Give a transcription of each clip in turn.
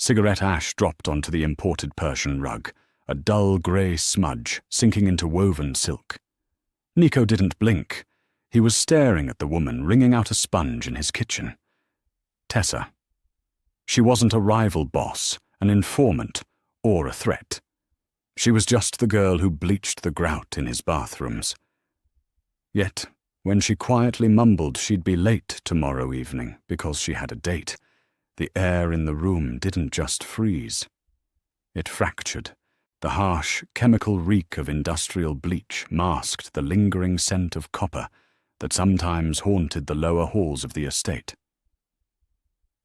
Cigarette ash dropped onto the imported Persian rug, a dull grey smudge sinking into woven silk. Nico didn't blink. He was staring at the woman wringing out a sponge in his kitchen. Tessa. She wasn't a rival boss, an informant, or a threat. She was just the girl who bleached the grout in his bathrooms. Yet, when she quietly mumbled she'd be late tomorrow evening because she had a date, the air in the room didn't just freeze. It fractured. The harsh, chemical reek of industrial bleach masked the lingering scent of copper that sometimes haunted the lower halls of the estate.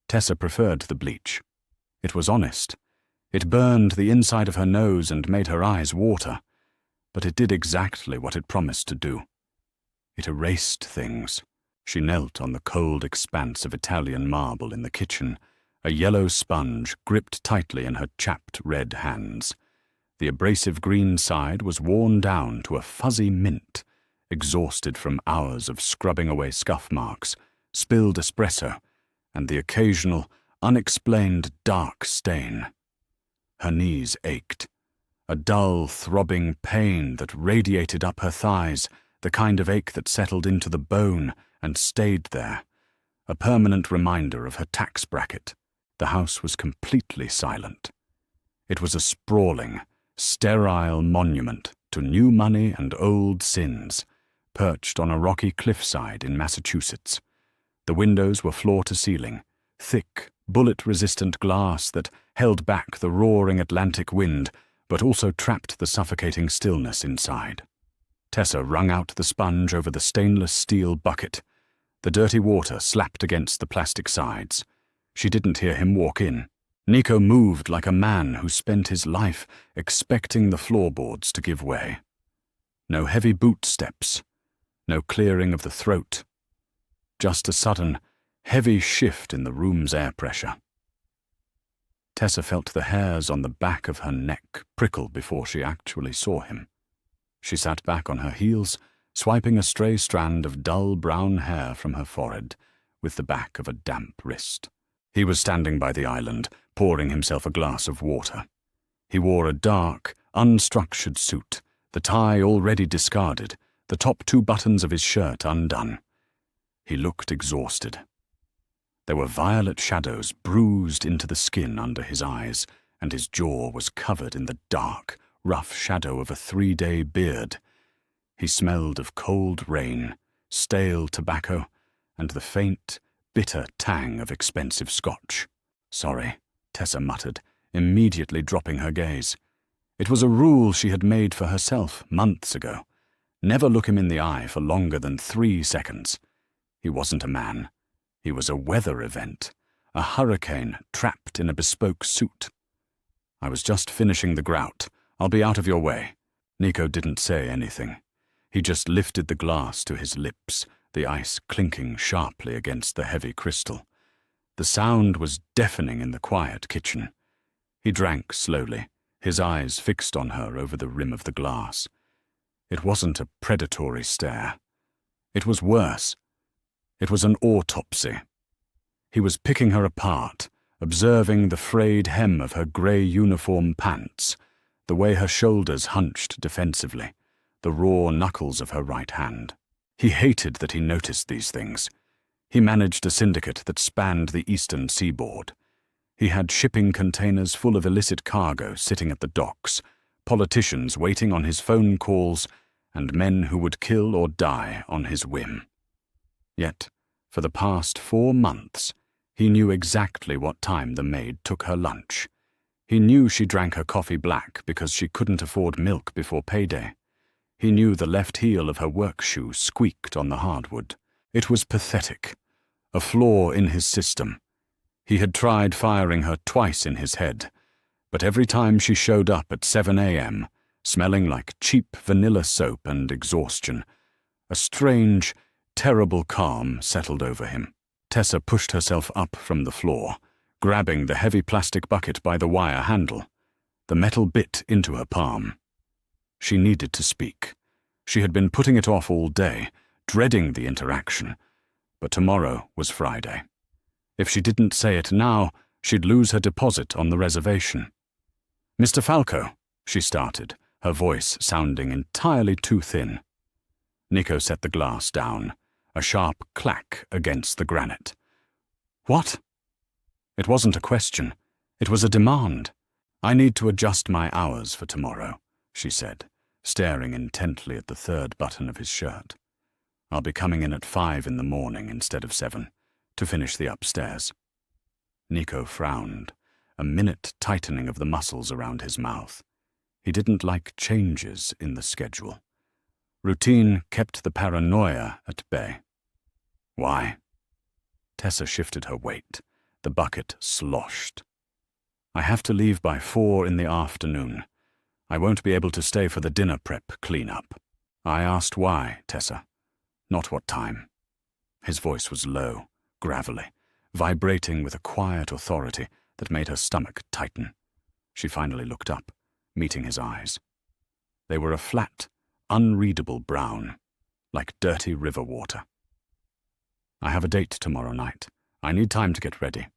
Tessa preferred the bleach. It was honest. It burned the inside of her nose and made her eyes water, but it did exactly what it promised to do. It erased things. She knelt on the cold expanse of Italian marble in the kitchen, a yellow sponge gripped tightly in her chapped red hands. The abrasive green side was worn down to a fuzzy mint, exhausted from hours of scrubbing away scuff marks, spilled espresso, and the occasional, unexplained dark stain. Her knees ached. A dull, throbbing pain that radiated up her thighs, the kind of ache that settled into the bone and stayed there, a permanent reminder of her tax bracket. The house was completely silent. It was a sprawling, sterile monument to new money and old sins, perched on a rocky cliffside in Massachusetts. The windows were floor to ceiling, thick, bullet-resistant glass that held back the roaring Atlantic wind, but also trapped the suffocating stillness inside. Tessa wrung out the sponge over the stainless steel bucket. The dirty water slapped against the plastic sides. She didn't hear him walk in. Nico moved like a man who spent his life expecting the floorboards to give way. No heavy boot steps, no clearing of the throat. Just a sudden, heavy shift in the room's air pressure. Tessa felt the hairs on the back of her neck prickle before she actually saw him. She sat back on her heels, swiping a stray strand of dull brown hair from her forehead with the back of a damp wrist. He was standing by the island, pouring himself a glass of water. He wore a dark, unstructured suit, the tie already discarded, the top 2 buttons of his shirt undone. He looked exhausted. There were violet shadows bruised into the skin under his eyes, and his jaw was covered in the dark, rough shadow of a 3-day beard. He smelled of cold rain, stale tobacco, and the faint, bitter tang of expensive scotch. "Sorry," Tessa muttered, immediately dropping her gaze. It was a rule she had made for herself months ago. Never look him in the eye for longer than 3 seconds. He wasn't a man. He was a weather event, a hurricane trapped in a bespoke suit. "I was just finishing the grout. I'll be out of your way." Nico didn't say anything. He just lifted the glass to his lips, the ice clinking sharply against the heavy crystal. The sound was deafening in the quiet kitchen. He drank slowly, his eyes fixed on her over the rim of the glass. It wasn't a predatory stare. It was worse. It was an autopsy. He was picking her apart, observing the frayed hem of her grey uniform pants, the way her shoulders hunched defensively, the raw knuckles of her right hand. He hated that he noticed these things. He managed a syndicate that spanned the eastern seaboard. He had shipping containers full of illicit cargo sitting at the docks, politicians waiting on his phone calls, and men who would kill or die on his whim. Yet, for the past 4 months, he knew exactly what time the maid took her lunch. He knew she drank her coffee black because she couldn't afford milk before payday. He knew the left heel of her work shoe squeaked on the hardwood. It was pathetic, a flaw in his system. He had tried firing her twice in his head, but every time she showed up at 7 a.m., smelling like cheap vanilla soap and exhaustion, a strange, terrible calm settled over him. Tessa pushed herself up from the floor, grabbing the heavy plastic bucket by the wire handle. The metal bit into her palm. She needed to speak. She had been putting it off all day, dreading the interaction, but tomorrow was Friday. If she didn't say it now, She'd lose her deposit on the reservation. "Mr. Falco," she started, her voice sounding entirely too thin. Nico set the glass down, a sharp clack against the granite. "What?" It wasn't a question. It was a demand. "I need to adjust my hours for tomorrow," she said, staring intently at the third button of his shirt. "I'll be coming in at 5 in the morning instead of 7, to finish the upstairs." Nico frowned, a minute tightening of the muscles around his mouth. He didn't like changes in the schedule. Routine kept the paranoia at bay. "Why?" Tessa shifted her weight. The bucket sloshed. "I have to leave by 4 in the afternoon. I won't be able to stay for the dinner prep clean-up." "I asked why, Tessa, not what time." His voice was low, gravelly, vibrating with a quiet authority that made her stomach tighten. She finally looked up, meeting his eyes. They were a flat, unreadable brown, like dirty river water. "I have a date tomorrow night. I need time to get ready."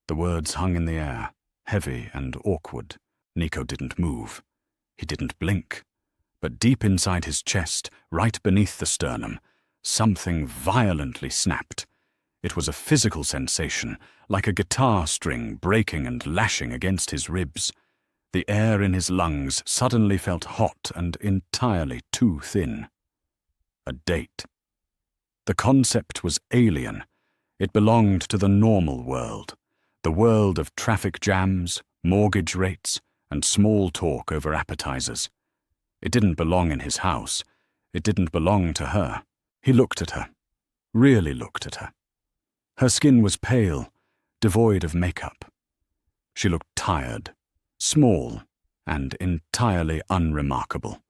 The words hung in the air, heavy and awkward. Nico didn't move. He didn't blink. But deep inside his chest, right beneath the sternum, something violently snapped. It was a physical sensation, like a guitar string breaking and lashing against his ribs. The air in his lungs suddenly felt hot and entirely too thin. A date. The concept was alien. It belonged to the normal world, the world of traffic jams, mortgage rates, and small talk over appetizers. It didn't belong in his house. It didn't belong to her. He looked at her, really looked at her. Her skin was pale, devoid of makeup. She looked tired, small, and entirely unremarkable.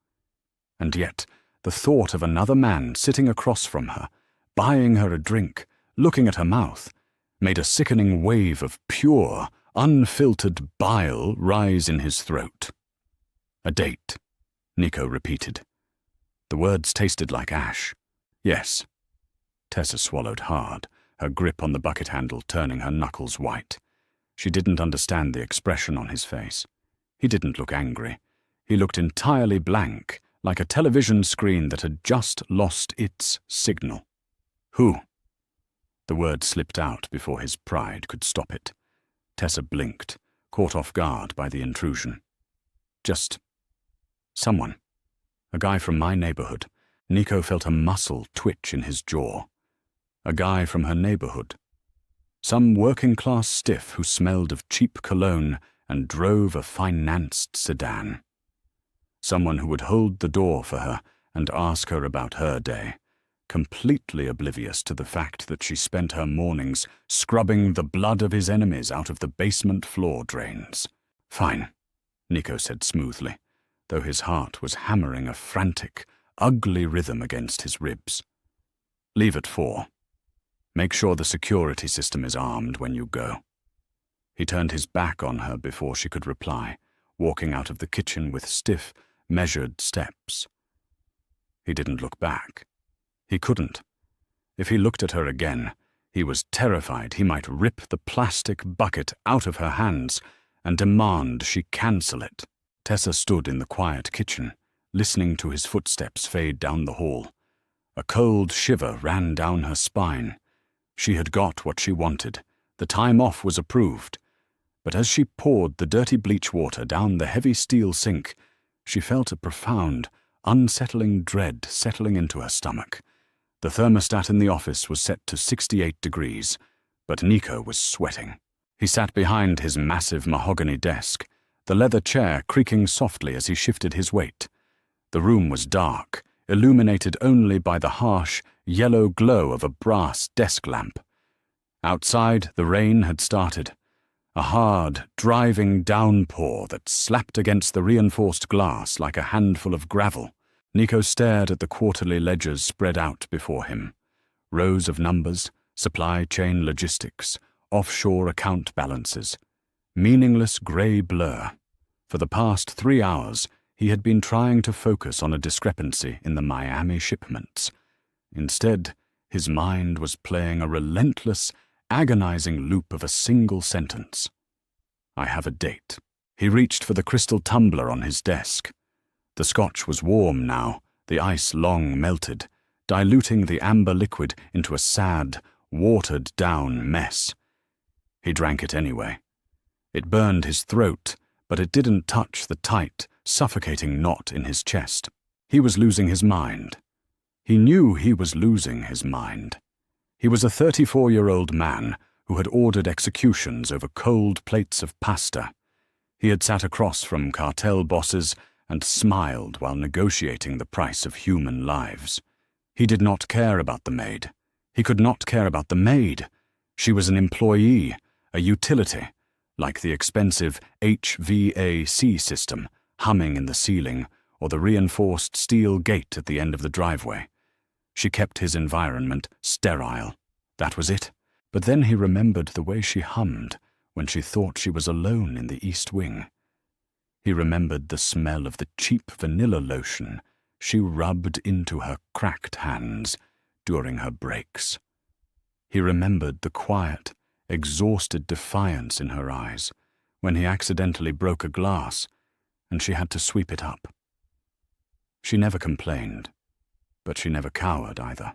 And yet, the thought of another man sitting across from her, buying her a drink, looking at her mouth, made a sickening wave of pure, unfiltered bile rise in his throat. "A date," Nico repeated. The words tasted like ash. "Yes." Tessa swallowed hard, her grip on the bucket handle turning her knuckles white. She didn't understand the expression on his face. He didn't look angry. He looked entirely blank, like a television screen that had just lost its signal. "Who?" The word slipped out before his pride could stop it. Tessa blinked, caught off guard by the intrusion. "Just someone. A guy from my neighborhood." Nico felt a muscle twitch in his jaw. A guy from her neighborhood. Some working-class stiff who smelled of cheap cologne and drove a financed sedan. Someone who would hold the door for her and ask her about her day, completely oblivious to the fact that she spent her mornings scrubbing the blood of his enemies out of the basement floor drains. "Fine," Nico said smoothly, though his heart was hammering a frantic, ugly rhythm against his ribs. "Leave at 4. Make sure the security system is armed when you go." He turned his back on her before she could reply, walking out of the kitchen with stiff, measured steps. He didn't look back. He couldn't. If he looked at her again, he was terrified he might rip the plastic bucket out of her hands and demand she cancel it. Tessa stood in the quiet kitchen, listening to his footsteps fade down the hall. A cold shiver ran down her spine. She had got what she wanted. The time off was approved. But as she poured the dirty bleach water down the heavy steel sink, she felt a profound, unsettling dread settling into her stomach. The thermostat in the office was set to 68 degrees, but Nico was sweating. He sat behind his massive mahogany desk, the leather chair creaking softly as he shifted his weight. The room was dark, illuminated only by the harsh, yellow glow of a brass desk lamp. Outside, the rain had started. A hard, driving downpour that slapped against the reinforced glass like a handful of gravel. Nico stared at the quarterly ledgers spread out before him. Rows of numbers, supply chain logistics, offshore account balances. Meaningless grey blur. For the past 3 hours, he had been trying to focus on a discrepancy in the Miami shipments. Instead, his mind was playing a relentless, agonizing loop of a single sentence. I have a date. He reached for the crystal tumbler on his desk. The scotch was warm now, the ice long melted, diluting the amber liquid into a sad, watered-down mess. He drank it anyway. It burned his throat, but it didn't touch the tight, suffocating knot in his chest. He was losing his mind. He knew he was losing his mind. He was a 34-year-old man who had ordered executions over cold plates of pasta. He had sat across from cartel bosses and smiled while negotiating the price of human lives. He did not care about the maid. He could not care about the maid. She was an employee, a utility, like the expensive HVAC system humming in the ceiling or the reinforced steel gate at the end of the driveway. She kept his environment sterile. That was it. But then he remembered the way she hummed when she thought she was alone in the East Wing. He remembered the smell of the cheap vanilla lotion she rubbed into her cracked hands during her breaks. He remembered the quiet, exhausted defiance in her eyes when he accidentally broke a glass and she had to sweep it up. She never complained, but she never cowered either.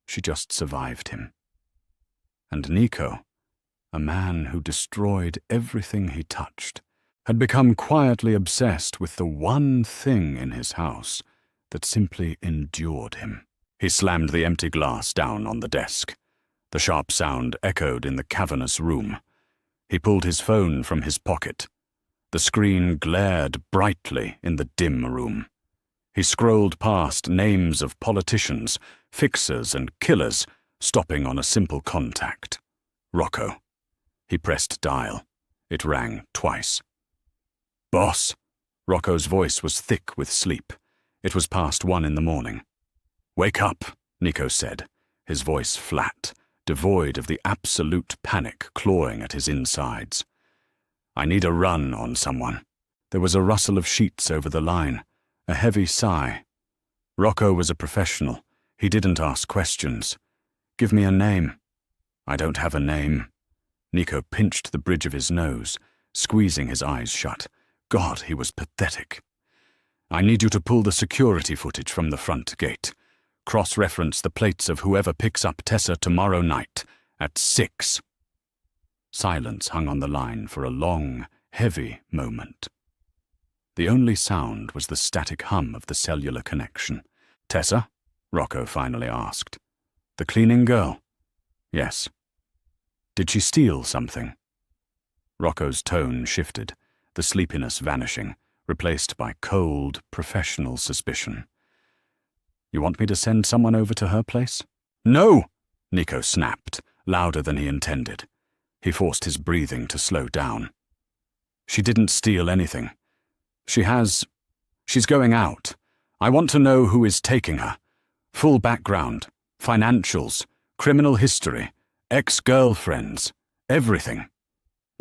She just survived him. And Nico, a man who destroyed everything he touched, had become quietly obsessed with the one thing in his house that simply endured him. He slammed the empty glass down on the desk. The sharp sound echoed in the cavernous room. He pulled his phone from his pocket. The screen glared brightly in the dim room. He scrolled past names of politicians, fixers and killers, stopping on a simple contact. Rocco. He pressed dial. It rang twice. "Boss." Rocco's voice was thick with sleep. It was past 1 in the morning. "Wake up," Nico said, his voice flat, devoid of the absolute panic clawing at his insides. "I need a run on someone." There was a rustle of sheets over the line, a heavy sigh. Rocco was a professional. He didn't ask questions. "Give me a name." "I don't have a name." Nico pinched the bridge of his nose, squeezing his eyes shut. God, he was pathetic. "I need you to pull the security footage from the front gate. Cross-reference the plates of whoever picks up Tessa tomorrow night at 6. Silence hung on the line for a long, heavy moment. The only sound was the static hum of the cellular connection. "Tessa?" Rocco finally asked. "The cleaning girl?" "Yes." "Did she steal something?" Rocco's tone shifted, the sleepiness vanishing, replaced by cold, professional suspicion. "You want me to send someone over to her place?" "No!" Nico snapped, louder than he intended. He forced his breathing to slow down. "She didn't steal anything. She's going out. I want to know who is taking her. Full background, financials, criminal history, ex-girlfriends, everything.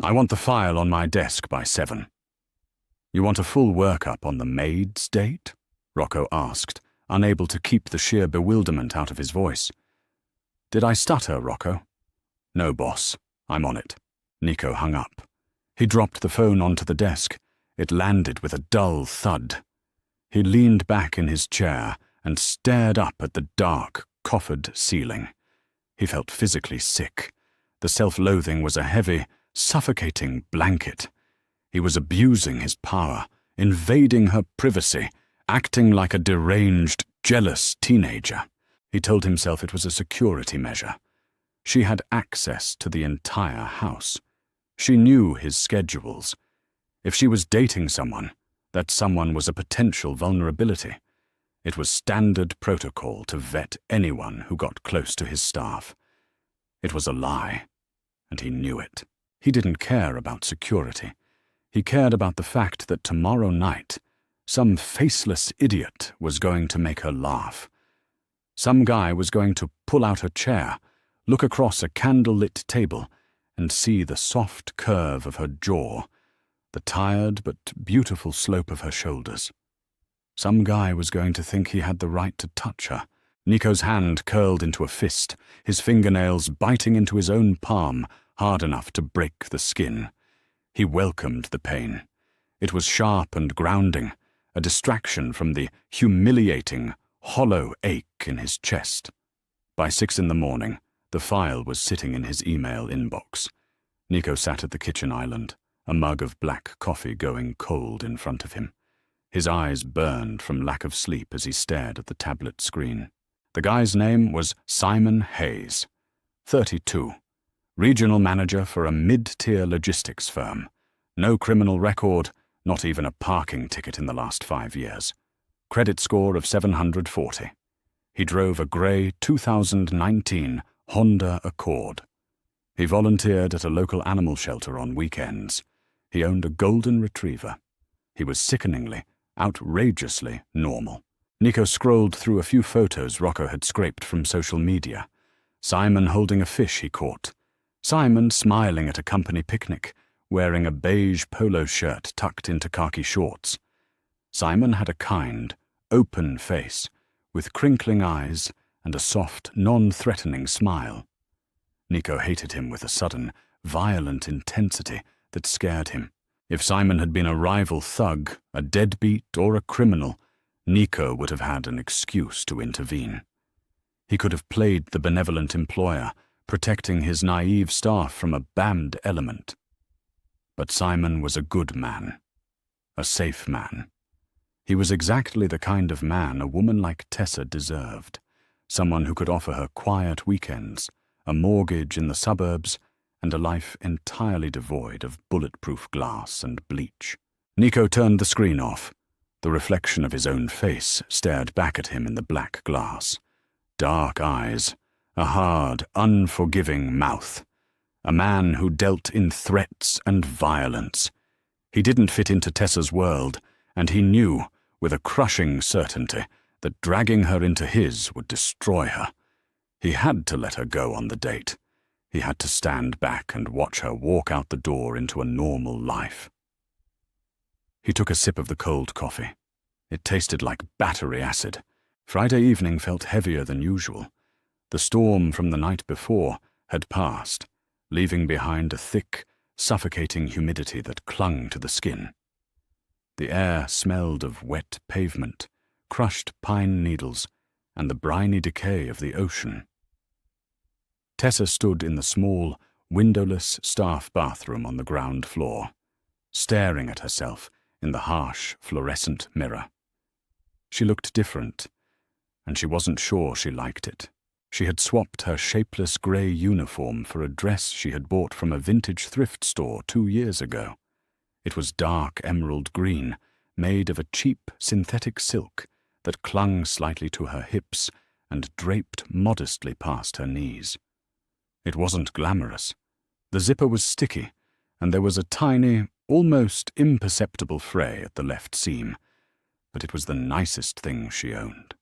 I want the file on my desk by 7. "You want a full workup on the Maid's date?" Rocco asked, unable to keep the sheer bewilderment out of his voice. "Did I stutter, Rocco?" "No, boss. I'm on it." Nico hung up. He dropped the phone onto the desk. It landed with a dull thud. He leaned back in his chair and stared up at the dark, coffered ceiling. He felt physically sick. The self-loathing was a heavy, suffocating blanket. He was abusing his power, invading her privacy, acting like a deranged, jealous teenager. He told himself it was a security measure. She had access to the entire house. She knew his schedules. If she was dating someone, that someone was a potential vulnerability. It was standard protocol to vet anyone who got close to his staff. It was a lie, and he knew it. He didn't care about security. He cared about the fact that tomorrow night, some faceless idiot was going to make her laugh. Some guy was going to pull out her chair, look across a candle-lit table, and see the soft curve of her jaw, the tired but beautiful slope of her shoulders. Some guy was going to think he had the right to touch her, Nico's hand curled into a fist, his fingernails biting into his own palm, hard enough to break the skin. He welcomed the pain. It was sharp and grounding, a distraction from the humiliating, hollow ache in his chest. By 6 a.m, the file was sitting in his email inbox. Nico sat at the kitchen island, a mug of black coffee going cold in front of him. His eyes burned from lack of sleep as he stared at the tablet screen. The guy's name was Simon Hayes, 32, regional manager for a mid-tier logistics firm. No criminal record, not even a parking ticket in the last 5 years. Credit score of 740. He drove a grey 2019 Honda Accord. He volunteered at a local animal shelter on weekends. He owned a golden retriever. He was sickeningly, outrageously normal. Nico scrolled through a few photos Rocco had scraped from social media. Simon holding a fish he caught. Simon smiling at a company picnic, wearing a beige polo shirt tucked into khaki shorts. Simon had a kind, open face, with crinkling eyes and a soft, non-threatening smile. Nico hated him with a sudden, violent intensity that scared him. If Simon had been a rival thug, a deadbeat, or a criminal, Nico would have had an excuse to intervene. He could have played the benevolent employer, protecting his naive staff from a banned element. But Simon was a good man, a safe man. He was exactly the kind of man a woman like Tessa deserved, someone who could offer her quiet weekends, a mortgage in the suburbs, and a life entirely devoid of bulletproof glass and bleach. Nico turned the screen off. The reflection of his own face stared back at him in the black glass. Dark eyes, a hard, unforgiving mouth. A man who dealt in threats and violence. He didn't fit into Tessa's world, and he knew, with a crushing certainty, that dragging her into his would destroy her. He had to let her go on the date. He had to stand back and watch her walk out the door into a normal life. He took a sip of the cold coffee. It tasted like battery acid. Friday evening felt heavier than usual. The storm from the night before had passed, leaving behind a thick, suffocating humidity that clung to the skin. The air smelled of wet pavement, crushed pine needles, and the briny decay of the ocean. Tessa stood in the small, windowless staff bathroom on the ground floor, staring at herself in the harsh, fluorescent mirror. She looked different, and she wasn't sure she liked it. She had swapped her shapeless grey uniform for a dress she had bought from a vintage thrift store 2 years ago. It was dark emerald green, made of a cheap synthetic silk that clung slightly to her hips and draped modestly past her knees. It wasn't glamorous. The zipper was sticky, and there was a tiny, almost imperceptible fray at the left seam, but it was the nicest thing she owned.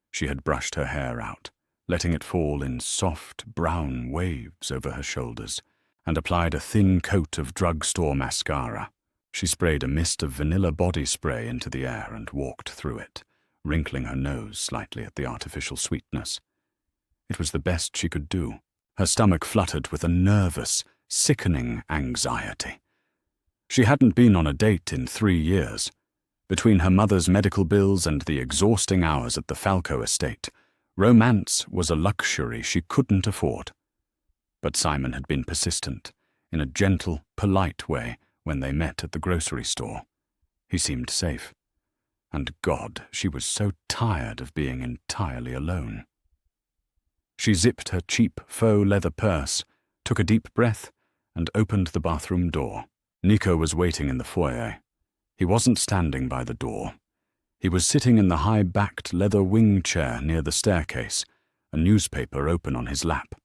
She had brushed her hair out, letting it fall in soft, brown waves over her shoulders, and applied a thin coat of drugstore mascara. She sprayed a mist of vanilla body spray into the air and walked through it, wrinkling her nose slightly at the artificial sweetness. It was the best she could do. Her stomach fluttered with a nervous, sickening anxiety. She hadn't been on a date in 3 years. Between her mother's medical bills and the exhausting hours at the Falco estate, romance was a luxury she couldn't afford. But Simon had been persistent, in a gentle, polite way, when they met at the grocery store. He seemed safe. And God, she was so tired of being entirely alone. She zipped her cheap faux leather purse, took a deep breath, and opened the bathroom door. Nico was waiting in the foyer. He wasn't standing by the door. He was sitting in the high-backed leather wing chair near the staircase, a newspaper open on his lap.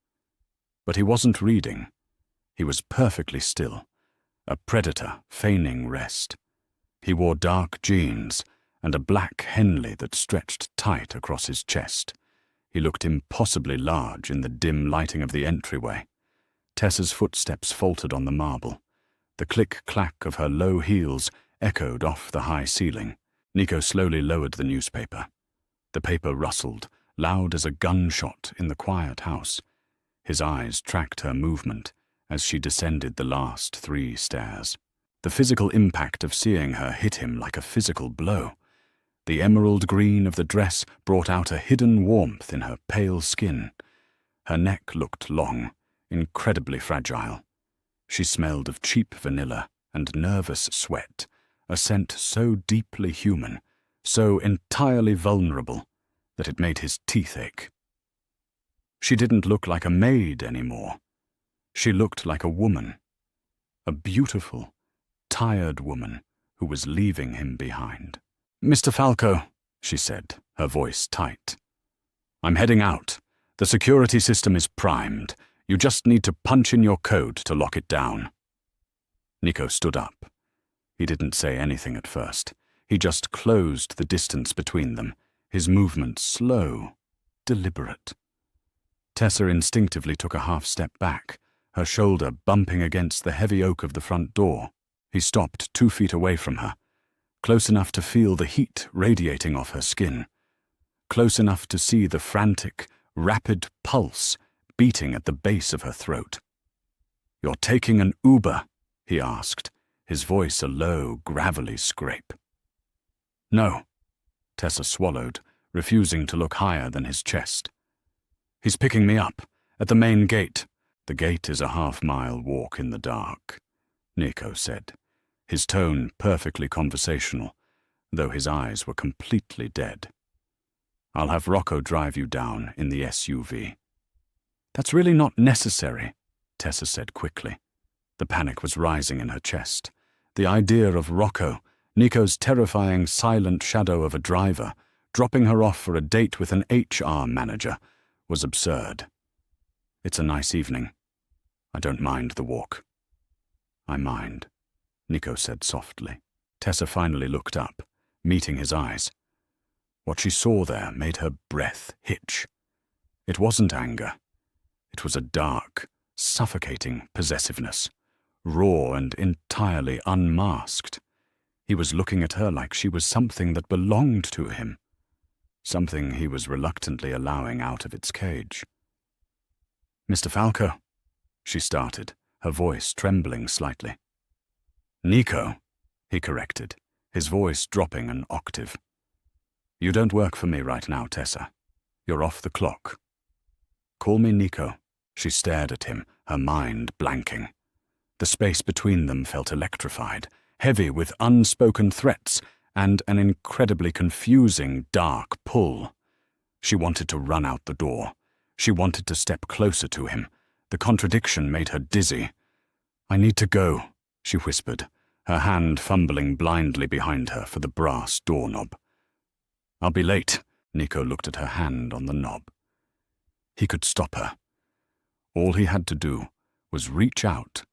But he wasn't reading. He was perfectly still, a predator feigning rest. He wore dark jeans and a black Henley that stretched tight across his chest. He looked impossibly large in the dim lighting of the entryway. Tessa's footsteps faltered on the marble. The click-clack of her low heels echoed off the high ceiling. Nico slowly lowered the newspaper. The paper rustled, loud as a gunshot in the quiet house. His eyes tracked her movement as she descended the last 3 stairs. The physical impact of seeing her hit him like a physical blow. The emerald green of the dress brought out a hidden warmth in her pale skin. Her neck looked long, incredibly fragile. She smelled of cheap vanilla and nervous sweat, a scent so deeply human, so entirely vulnerable, that it made his teeth ache. She didn't look like a maid anymore. She looked like a woman, a beautiful, tired woman who was leaving him behind. "Mr. Falco," she said, her voice tight. "I'm heading out. The security system is primed. You just need to punch in your code to lock it down." Nico stood up. He didn't say anything at first. He just closed the distance between them, his movement slow, deliberate. Tessa instinctively took a half-step back, her shoulder bumping against the heavy oak of the front door. He stopped 2 feet away from her, close enough to feel the heat radiating off her skin, close enough to see the frantic, rapid pulse beating at the base of her throat. "You're taking an Uber?" he asked, his voice a low, gravelly scrape. "No," Tessa swallowed, refusing to look higher than his chest. "He's picking me up, at the main gate." "The gate is a half-mile walk in the dark," Nico said, his tone perfectly conversational, though his eyes were completely dead. "I'll have Rocco drive you down in the SUV." "That's really not necessary," Tessa said quickly. The panic was rising in her chest. The idea of Rocco, Nico's terrifying silent shadow of a driver, dropping her off for a date with an HR manager, was absurd. "It's a nice evening. I don't mind the walk." "I mind," Nico said softly. Tessa finally looked up, meeting his eyes. What she saw there made her breath hitch. It wasn't anger. It was a dark, suffocating possessiveness, raw and entirely unmasked. He was looking at her like she was something that belonged to him, something he was reluctantly allowing out of its cage. "Mr. Falco," she started, her voice trembling slightly. "Nico," he corrected, his voice dropping an octave. "You don't work for me right now, Tessa. You're off the clock." "Call me Nico." She stared at him, her mind blanking. The space between them felt electrified, heavy with unspoken threats and an incredibly confusing, dark pull. She wanted to run out the door. She wanted to step closer to him. The contradiction made her dizzy. "I need to go," she whispered, her hand fumbling blindly behind her for the brass doorknob. "I'll be late." Nico looked at her hand on the knob. He could stop her. All he had to do was reach out,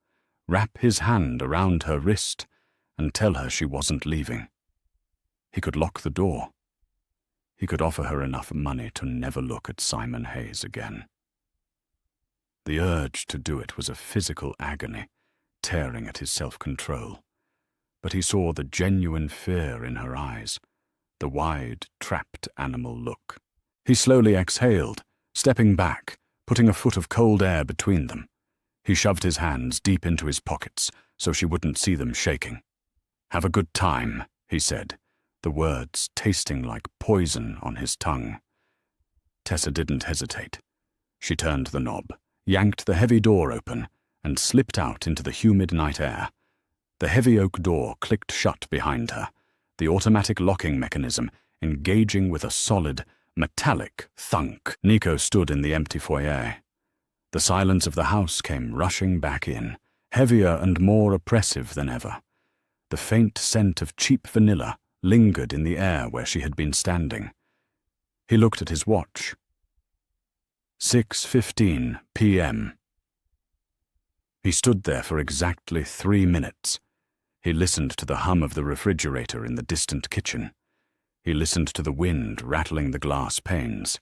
wrap his hand around her wrist, and tell her she wasn't leaving. He could lock the door. He could offer her enough money to never look at Simon Hayes again. The urge to do it was a physical agony, tearing at his self-control. But he saw the genuine fear in her eyes, the wide, trapped animal look. He slowly exhaled, stepping back, putting a foot of cold air between them. He shoved his hands deep into his pockets so she wouldn't see them shaking. "Have a good time," he said, the words tasting like poison on his tongue. Tessa didn't hesitate. She turned the knob, yanked the heavy door open, and slipped out into the humid night air. The heavy oak door clicked shut behind her, the automatic locking mechanism engaging with a solid, metallic thunk. Nico stood in the empty foyer. The silence of the house came rushing back in, heavier and more oppressive than ever. The faint scent of cheap vanilla lingered in the air where she had been standing. He looked at his watch. 6:15 p.m. He stood there for exactly 3 minutes. He listened to the hum of the refrigerator in the distant kitchen. He listened to the wind rattling the glass panes.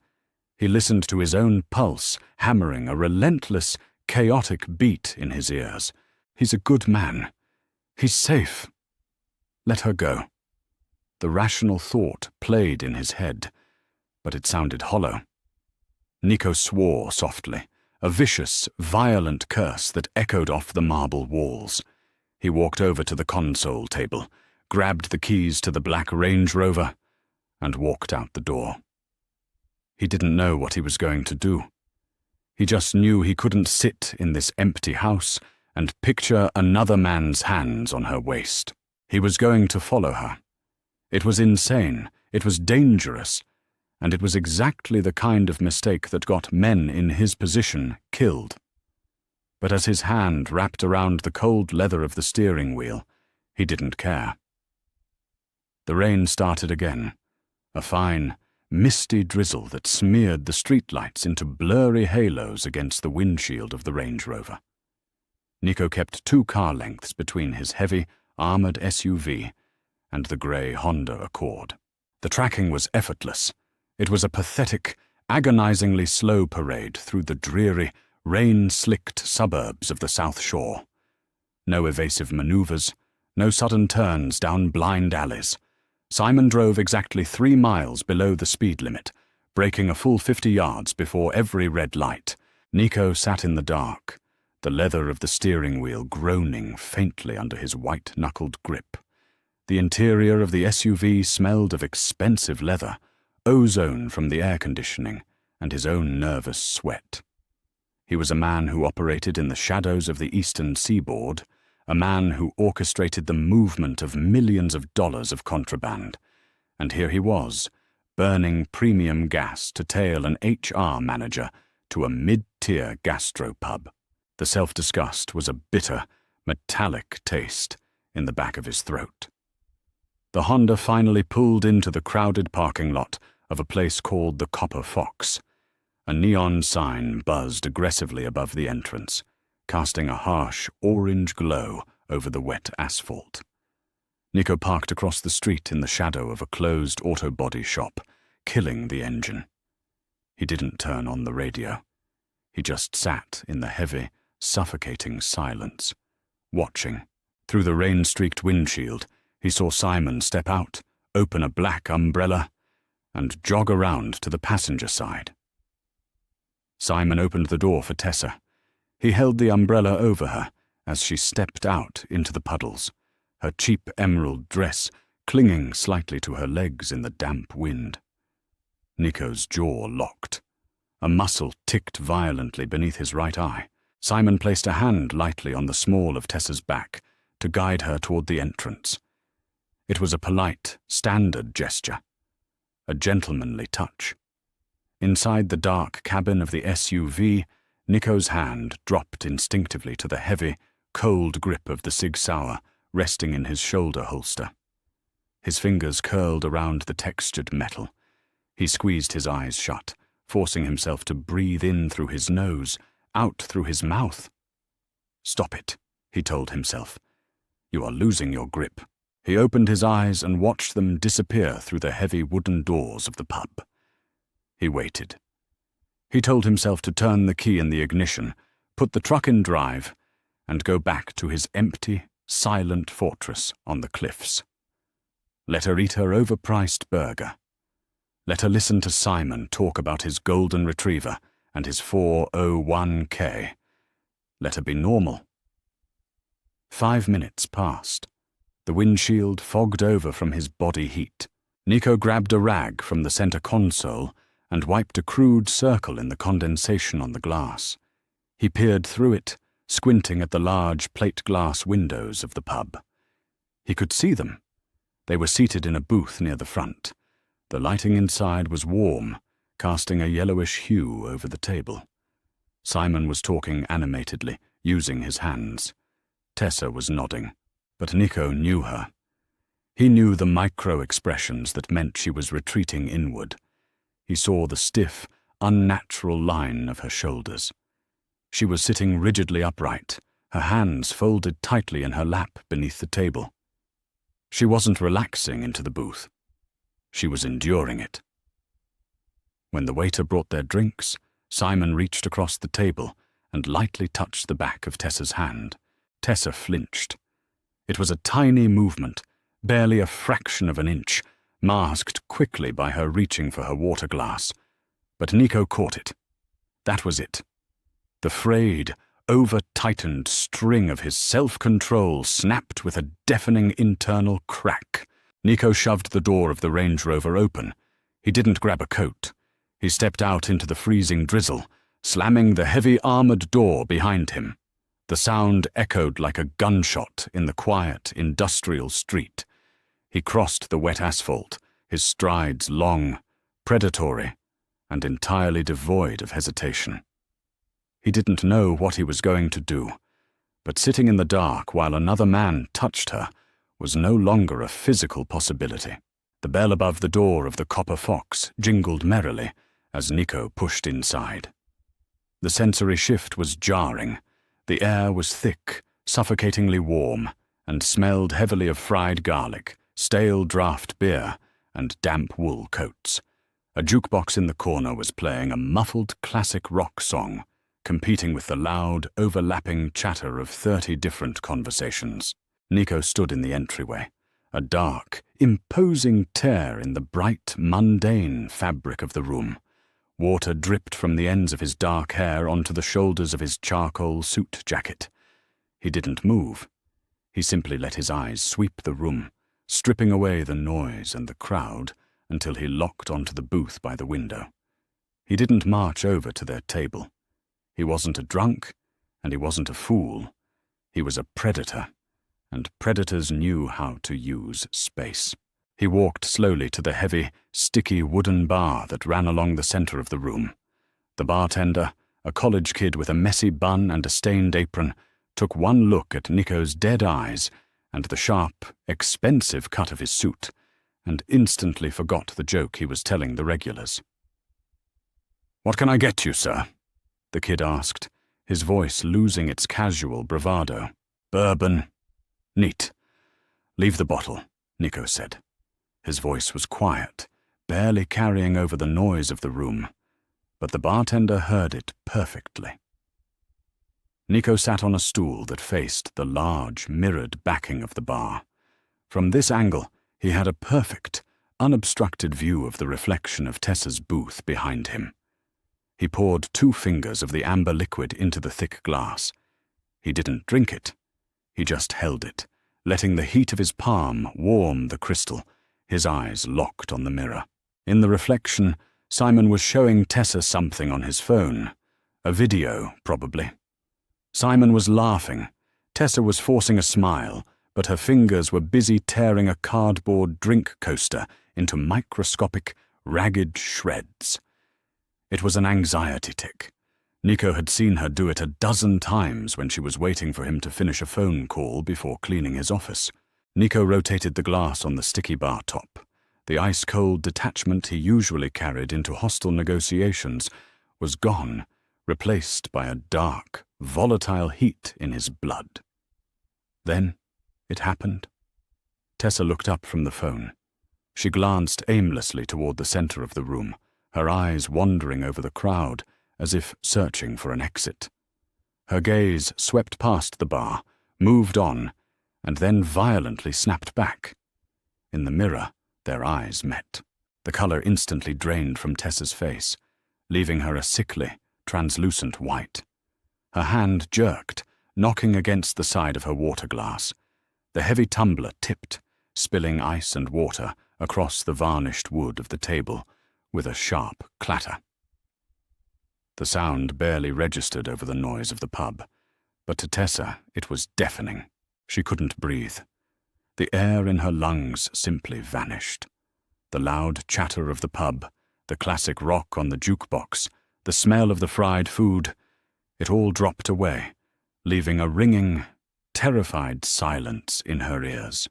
He listened to his own pulse hammering a relentless, chaotic beat in his ears. He's a good man. He's safe. Let her go. The rational thought played in his head, but it sounded hollow. Nico swore softly, a vicious, violent curse that echoed off the marble walls. He walked over to the console table, grabbed the keys to the black Range Rover, and walked out the door. He didn't know what he was going to do. He just knew he couldn't sit in this empty house and picture another man's hands on her waist. He was going to follow her. It was insane, it was dangerous, and it was exactly the kind of mistake that got men in his position killed. But as his hand wrapped around the cold leather of the steering wheel, he didn't care. The rain started again, a fine, misty drizzle that smeared the streetlights into blurry halos against the windshield of the Range Rover. Nico kept 2 car lengths between his heavy, armored SUV and the grey Honda Accord. The tracking was effortless. It was a pathetic, agonizingly slow parade through the dreary, rain-slicked suburbs of the South Shore. No evasive maneuvers, no sudden turns down blind alleys. Simon drove exactly 3 miles below the speed limit, braking a full 50 yards before every red light. Nico sat in the dark, the leather of the steering wheel groaning faintly under his white-knuckled grip. The interior of the SUV smelled of expensive leather, ozone from the air conditioning, and his own nervous sweat. He was a man who operated in the shadows of the eastern seaboard, a man who orchestrated the movement of millions of dollars of contraband. And here he was, burning premium gas to tail an HR manager to a mid-tier gastropub. The self-disgust was a bitter, metallic taste in the back of his throat. The Honda finally pulled into the crowded parking lot of a place called the Copper Fox. A neon sign buzzed aggressively above the entrance, casting a harsh orange glow over the wet asphalt. Nico parked across the street in the shadow of a closed auto body shop, killing the engine. He didn't turn on the radio. He just sat in the heavy, suffocating silence, watching. Through the rain-streaked windshield, he saw Simon step out, open a black umbrella, and jog around to the passenger side. Simon opened the door for Tessa. He held the umbrella over her as she stepped out into the puddles, her cheap emerald dress clinging slightly to her legs in the damp wind. Nico's jaw locked. A muscle ticked violently beneath his right eye. Simon placed a hand lightly on the small of Tessa's back to guide her toward the entrance. It was a polite, standard gesture, a gentlemanly touch. Inside the dark cabin of the SUV, Nico's hand dropped instinctively to the heavy, cold grip of the Sig Sauer resting in his shoulder holster. His fingers curled around the textured metal. He squeezed his eyes shut, forcing himself to breathe in through his nose, out through his mouth. "Stop it," he told himself. "You are losing your grip." He opened his eyes and watched them disappear through the heavy wooden doors of the pub. He waited. He told himself to turn the key in the ignition, put the truck in drive, and go back to his empty, silent fortress on the cliffs. Let her eat her overpriced burger. Let her listen to Simon talk about his golden retriever and his 401k. Let her be normal. 5 minutes passed. The windshield fogged over from his body heat. Nico grabbed a rag from the center console and wiped a crude circle in the condensation on the glass. He peered through it, squinting at the large plate glass windows of the pub. He could see them. They were seated in a booth near the front. The lighting inside was warm, casting a yellowish hue over the table. Simon was talking animatedly, using his hands. Tessa was nodding, but Nico knew her. He knew the micro-expressions that meant she was retreating inward. He saw the stiff, unnatural line of her shoulders. She was sitting rigidly upright, her hands folded tightly in her lap beneath the table. She wasn't relaxing into the booth. She was enduring it. When the waiter brought their drinks, Simon reached across the table and lightly touched the back of Tessa's hand. Tessa flinched. It was a tiny movement, barely a fraction of an inch, masked quickly by her reaching for her water glass. But Nico caught it. That was it. The frayed, over-tightened string of his self-control snapped with a deafening internal crack. Nico shoved the door of the Range Rover open. He didn't grab a coat. He stepped out into the freezing drizzle, slamming the heavy armored door behind him. The sound echoed like a gunshot in the quiet, industrial street. He crossed the wet asphalt, his strides long, predatory, and entirely devoid of hesitation. He didn't know what he was going to do, but sitting in the dark while another man touched her was no longer a physical possibility. The bell above the door of the Copper Fox jingled merrily as Nico pushed inside. The sensory shift was jarring. The air was thick, suffocatingly warm, and smelled heavily of fried garlic, stale draft beer, and damp wool coats. A jukebox in the corner was playing a muffled classic rock song, competing with the loud, overlapping chatter of 30 different conversations. Nico stood in the entryway, a dark, imposing tear in the bright, mundane fabric of the room. Water dripped from the ends of his dark hair onto the shoulders of his charcoal suit jacket. He didn't move. He simply let his eyes sweep the room, stripping away the noise and the crowd until he locked onto the booth by the window. He didn't march over to their table. He wasn't a drunk, and he wasn't a fool. He was a predator, and predators knew how to use space. He walked slowly to the heavy, sticky wooden bar that ran along the center of the room. The bartender, a college kid with a messy bun and a stained apron, took one look at Nico's dead eyes and the sharp, expensive cut of his suit, and instantly forgot the joke he was telling the regulars. "What can I get you, sir?" the kid asked, his voice losing its casual bravado. "Bourbon." "Neat. Leave the bottle," Nico said. His voice was quiet, barely carrying over the noise of the room, but the bartender heard it perfectly. Nico sat on a stool that faced the large, mirrored backing of the bar. From this angle, he had a perfect, unobstructed view of the reflection of Tessa's booth behind him. He poured 2 fingers of the amber liquid into the thick glass. He didn't drink it. He just held it, letting the heat of his palm warm the crystal, his eyes locked on the mirror. In the reflection, Simon was showing Tessa something on his phone. A video, probably. Simon was laughing. Tessa was forcing a smile, but her fingers were busy tearing a cardboard drink coaster into microscopic, ragged shreds. It was an anxiety tic. Nico had seen her do it a dozen times when she was waiting for him to finish a phone call before cleaning his office. Nico rotated the glass on the sticky bar top. The ice-cold detachment he usually carried into hostile negotiations was gone, replaced by a dark, volatile heat in his blood. Then it happened. Tessa looked up from the phone. She glanced aimlessly toward the center of the room, her eyes wandering over the crowd as if searching for an exit. Her gaze swept past the bar, moved on, and then violently snapped back. In the mirror, their eyes met. The color instantly drained from Tessa's face, leaving her a sickly, translucent white. Her hand jerked, knocking against the side of her water glass. The heavy tumbler tipped, spilling ice and water across the varnished wood of the table with a sharp clatter. The sound barely registered over the noise of the pub, but to Tessa it was deafening. She couldn't breathe. The air in her lungs simply vanished. The loud chatter of the pub, the classic rock on the jukebox, the smell of the fried food, it all dropped away, leaving a ringing, terrified silence in her ears.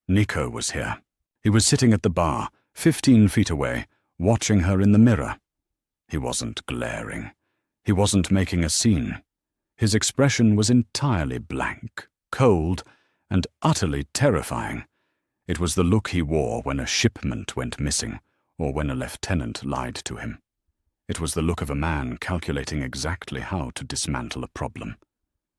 Nico was here. He was sitting at the bar, 15 feet away, watching her in the mirror. He wasn't glaring. He wasn't making a scene. His expression was entirely blank, cold, and utterly terrifying. It was the look he wore when a shipment went missing, or when a lieutenant lied to him. It was the look of a man calculating exactly how to dismantle a problem.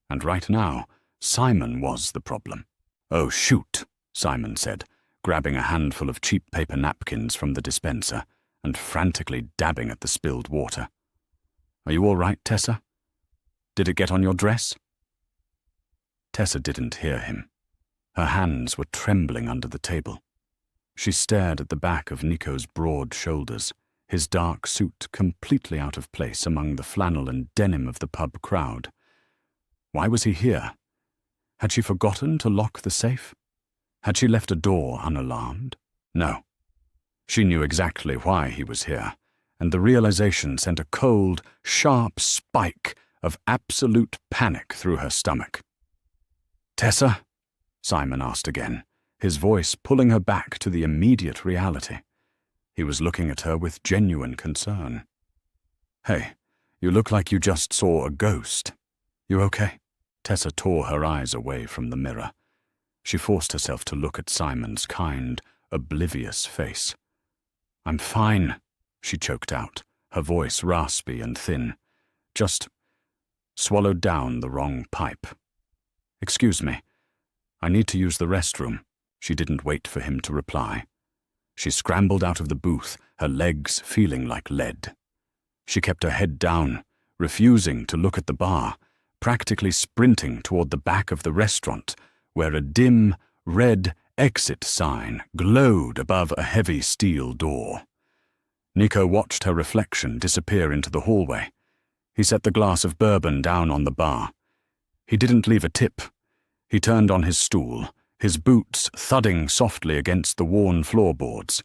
And right now, Simon was the problem. "Oh, shoot," Simon said, grabbing a handful of cheap paper napkins from the dispenser and frantically dabbing at the spilled water. Are you all right, Tessa? Did it get on your dress? Tessa didn't hear him. Her hands were trembling under the table. She stared at the back of Nico's broad shoulders, his dark suit completely out of place among the flannel and denim of the pub crowd. Why was he here? Had she forgotten to lock the safe? Had she left a door unalarmed? No. She knew exactly why he was here, and the realization sent a cold, sharp spike of absolute panic through her stomach. "Tessa?" Simon asked again, his voice pulling her back to the immediate reality. He was looking at her with genuine concern. "Hey, you look like you just saw a ghost. You okay?" Tessa tore her eyes away from the mirror. She forced herself to look at Simon's kind, oblivious face. "I'm fine," she choked out, her voice raspy and thin. Just swallowed down the wrong pipe. "Excuse me. I need to use the restroom." She didn't wait for him to reply. She scrambled out of the booth, her legs feeling like lead. She kept her head down, refusing to look at the bar, practically sprinting toward the back of the restaurant, where a dim, red exit sign glowed above a heavy steel door. Nico watched her reflection disappear into the hallway. He set the glass of bourbon down on the bar. He didn't leave a tip. He turned on his stool, his boots thudding softly against the worn floorboards,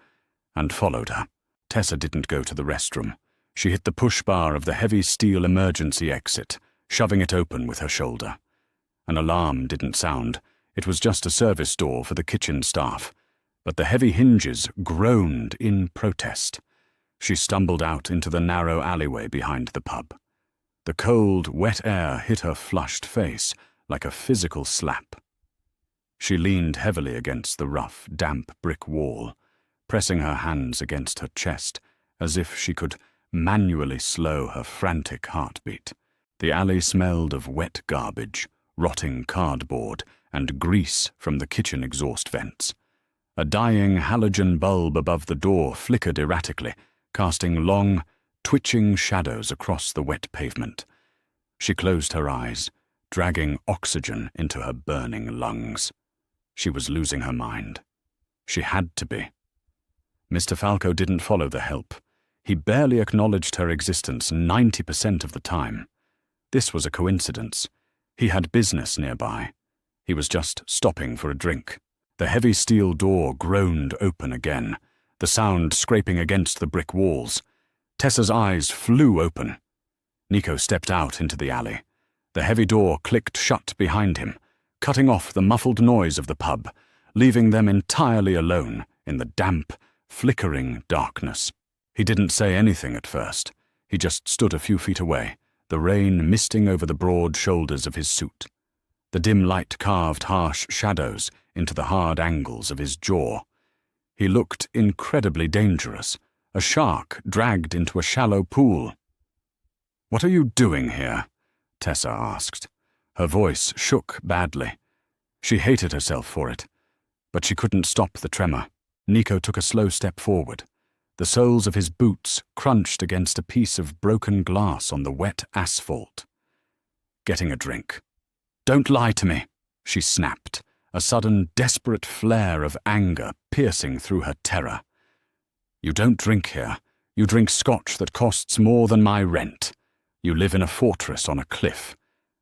and followed her. Tessa didn't go to the restroom. She hit the push bar of the heavy steel emergency exit, shoving it open with her shoulder. An alarm didn't sound. It was just a service door for the kitchen staff, but the heavy hinges groaned in protest. She stumbled out into the narrow alleyway behind the pub. The cold, wet air hit her flushed face like a physical slap. She leaned heavily against the rough, damp brick wall, pressing her hands against her chest as if she could manually slow her frantic heartbeat. The alley smelled of wet garbage, rotting cardboard, and grease from the kitchen exhaust vents. A dying halogen bulb above the door flickered erratically, casting long, twitching shadows across the wet pavement. She closed her eyes, dragging oxygen into her burning lungs. She was losing her mind. She had to be. Mr. Falco didn't follow the help. He barely acknowledged her existence 90% of the time. This was a coincidence. He had business nearby. He was just stopping for a drink. The heavy steel door groaned open again, the sound scraping against the brick walls. Tessa's eyes flew open. Nico stepped out into the alley. The heavy door clicked shut behind him, cutting off the muffled noise of the pub, leaving them entirely alone in the damp, flickering darkness. He didn't say anything at first. He just stood a few feet away, the rain misting over the broad shoulders of his suit. The dim light carved harsh shadows into the hard angles of his jaw. He looked incredibly dangerous, a shark dragged into a shallow pool. "What are you doing here?" Tessa asked. Her voice shook badly. She hated herself for it, but she couldn't stop the tremor. Nico took a slow step forward. The soles of his boots crunched against a piece of broken glass on the wet asphalt. "Getting a drink." "Don't lie to me," she snapped, a sudden desperate flare of anger piercing through her terror. "You don't drink here. You drink scotch that costs more than my rent. You live in a fortress on a cliff.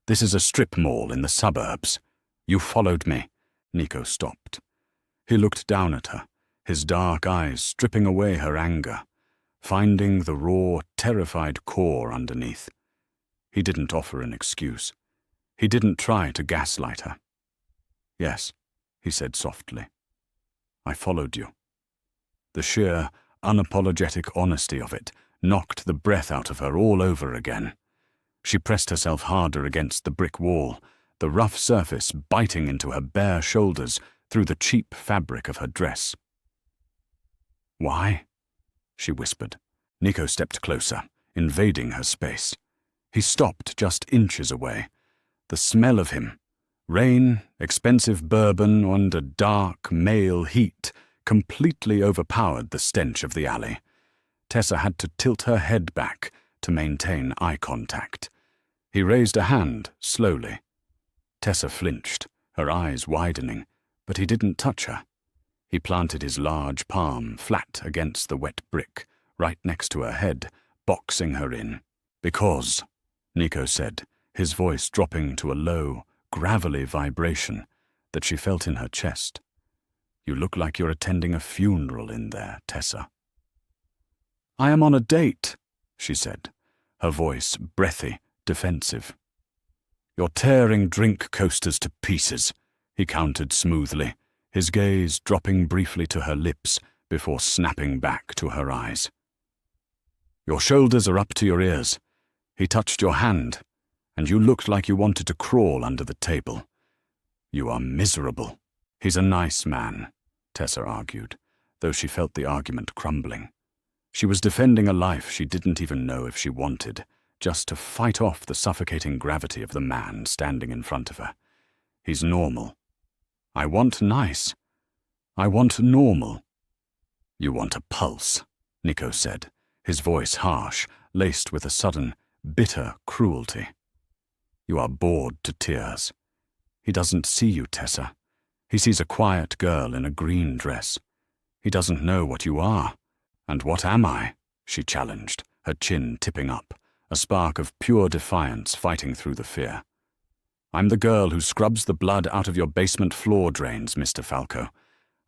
This is a strip mall in the suburbs. You followed me." Nico stopped. He looked down at her, his dark eyes stripping away her anger, finding the raw, terrified core underneath. He didn't offer an excuse. He didn't try to gaslight her. "Yes," he said softly. "I followed you." The sheer, unapologetic honesty of it knocked the breath out of her all over again. She pressed herself harder against the brick wall, the rough surface biting into her bare shoulders through the cheap fabric of her dress. "Why?" she whispered. Nico stepped closer, invading her space. He stopped just inches away. The smell of him, rain, expensive bourbon, and a dark, male heat completely overpowered the stench of the alley. Tessa had to tilt her head back to maintain eye contact. He raised a hand, slowly. Tessa flinched, her eyes widening, but he didn't touch her. He planted his large palm flat against the wet brick, right next to her head, boxing her in. "Because," Nico said, his voice dropping to a low, gravelly vibration that she felt in her chest. "You look like you're attending a funeral in there, Tessa." "I am on a date," she said, her voice breathy, defensive. "You're tearing drink coasters to pieces," he countered smoothly, his gaze dropping briefly to her lips before snapping back to her eyes. "Your shoulders are up to your ears. He touched your hand, and you looked like you wanted to crawl under the table. You are miserable." "He's a nice man," Tessa argued, though she felt the argument crumbling. She was defending a life she didn't even know if she wanted, just to fight off the suffocating gravity of the man standing in front of her. "He's normal." "I want nice. I want normal." "You want a pulse," Nico said, his voice harsh, laced with a sudden, bitter cruelty. "You are bored to tears. He doesn't see you, Tessa. He sees a quiet girl in a green dress. He doesn't know what you are. And what am I?" she challenged, her chin tipping up, a spark of pure defiance fighting through the fear. "I'm the girl who scrubs the blood out of your basement floor drains, Mr. Falco.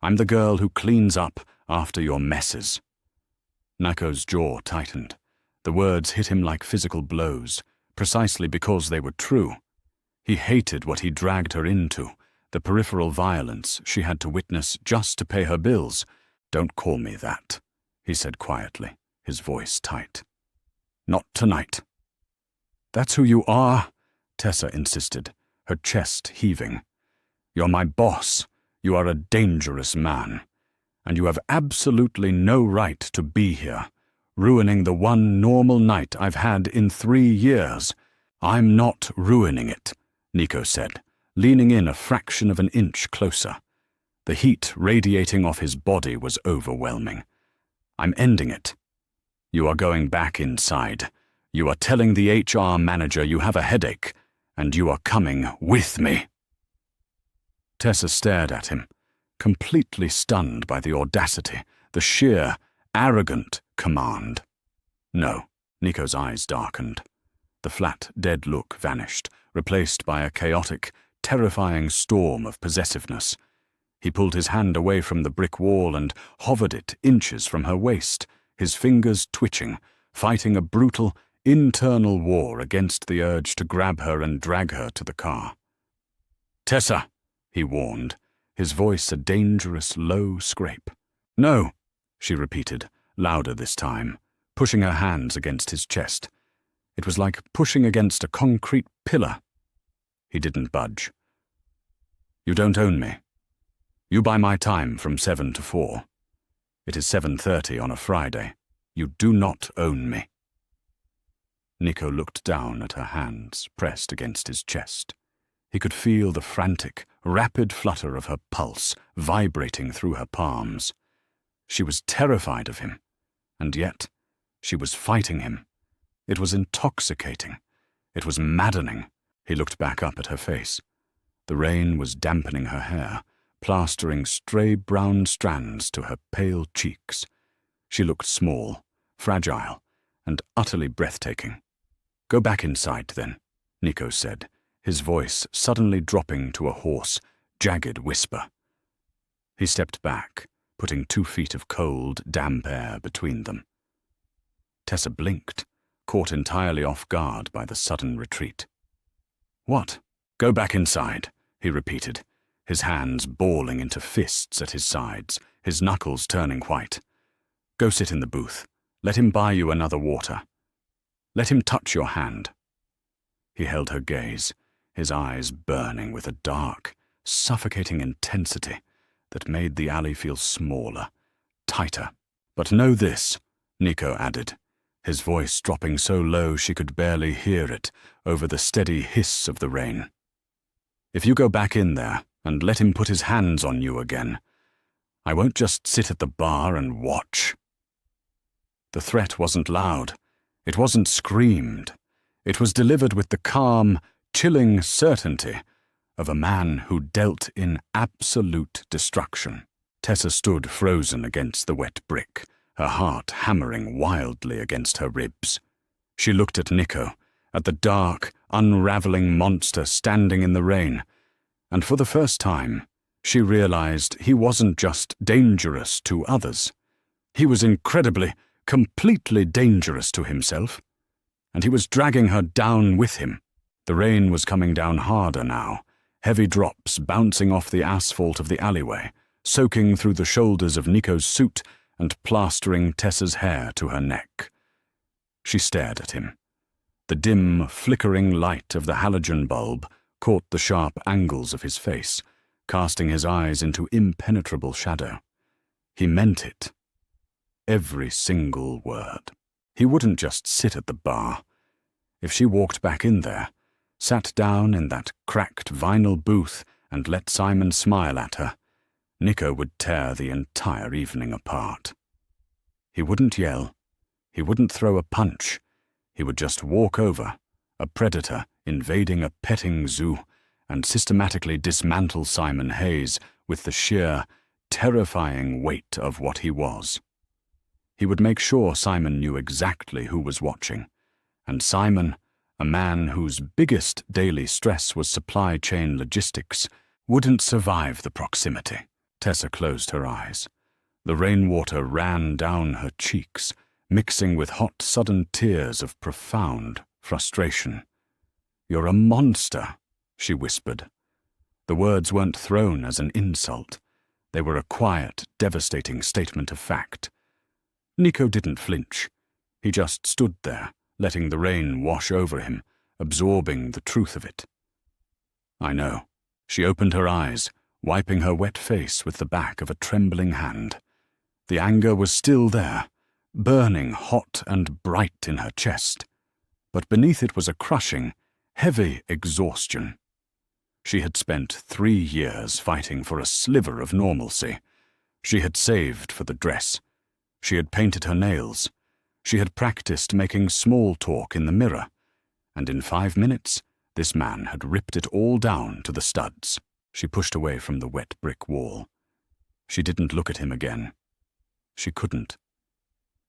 I'm the girl who cleans up after your messes." Nico's jaw tightened. The words hit him like physical blows, precisely because they were true. He hated what he dragged her into, the peripheral violence she had to witness just to pay her bills. "Don't call me that," he said quietly, his voice tight. "Not tonight." "That's who you are," Tessa insisted, her chest heaving. "You're my boss. You are a dangerous man. And you have absolutely no right to be here, ruining the one normal night I've had in 3 years. "I'm not ruining it," Nico said, leaning in a fraction of an inch closer. The heat radiating off his body was overwhelming. "I'm ending it. You are going back inside. You are telling the HR manager you have a headache, and you are coming with me." Tessa stared at him, completely stunned by the audacity, the sheer, arrogant command. "No," Nico's eyes darkened. The flat, dead look vanished, replaced by a chaotic, terrifying storm of possessiveness. He pulled his hand away from the brick wall and hovered it inches from her waist, his fingers twitching, fighting a brutal, internal war against the urge to grab her and drag her to the car. "Tessa," he warned, his voice a dangerous low scrape. "No," she repeated, louder this time, pushing her hands against his chest. It was like pushing against a concrete pillar. He didn't budge. "You don't own me. You buy my time from 7 to 4. It is 7:30 on a Friday. You do not own me." Nico looked down at her hands pressed against his chest. He could feel the frantic, rapid flutter of her pulse vibrating through her palms. She was terrified of him, and yet she was fighting him. It was intoxicating. It was maddening. He looked back up at her face. The rain was dampening her hair, plastering stray brown strands to her pale cheeks. She looked small, fragile, and utterly breathtaking. "Go back inside, then," Nico said, his voice suddenly dropping to a hoarse, jagged whisper. He stepped back, putting 2 feet of cold, damp air between them. Tessa blinked, caught entirely off guard by the sudden retreat. "What?" "Go back inside," he repeated, his hands balling into fists at his sides, his knuckles turning white. "Go sit in the booth. Let him buy you another water. Let him touch your hand." He held her gaze, his eyes burning with a dark, suffocating intensity that made the alley feel smaller, tighter. "But know this," Nico added, his voice dropping so low she could barely hear it over the steady hiss of the rain. "If you go back in there and let him put his hands on you again, I won't just sit at the bar and watch." The threat wasn't loud. It wasn't screamed. It was delivered with the calm, chilling certainty of a man who dealt in absolute destruction. Tessa stood frozen against the wet brick, her heart hammering wildly against her ribs. She looked at Nico, at the dark, unraveling monster standing in the rain, and for the first time, she realized he wasn't just dangerous to others. He was incredibly, completely dangerous to himself, and he was dragging her down with him. The rain was coming down harder now, heavy drops bouncing off the asphalt of the alleyway, soaking through the shoulders of Nico's suit and plastering Tessa's hair to her neck. She stared at him. The dim, flickering light of the halogen bulb caught the sharp angles of his face, casting his eyes into impenetrable shadow. He meant it. Every single word. He wouldn't just sit at the bar. If she walked back in there, sat down in that cracked vinyl booth and let Simon smile at her, Nico would tear the entire evening apart. He wouldn't yell. He wouldn't throw a punch. He would just walk over, a predator invading a petting zoo, and systematically dismantle Simon Hayes with the sheer, terrifying weight of what he was. He would make sure Simon knew exactly who was watching, and Simon, a man whose biggest daily stress was supply chain logistics, wouldn't survive the proximity. Tessa closed her eyes. The rainwater ran down her cheeks, mixing with hot, sudden tears of profound frustration. "You're a monster," she whispered. The words weren't thrown as an insult. They were a quiet, devastating statement of fact. Nico didn't flinch. He just stood there, letting the rain wash over him, absorbing the truth of it. "I know." She opened her eyes, wiping her wet face with the back of a trembling hand. The anger was still there, burning hot and bright in her chest, but beneath it was a crushing, heavy exhaustion. She had spent 3 years fighting for a sliver of normalcy. She had saved for the dress. She had painted her nails. She had practiced making small talk in the mirror, and in 5 minutes, this man had ripped it all down to the studs. She pushed away from the wet brick wall. She didn't look at him again. She couldn't.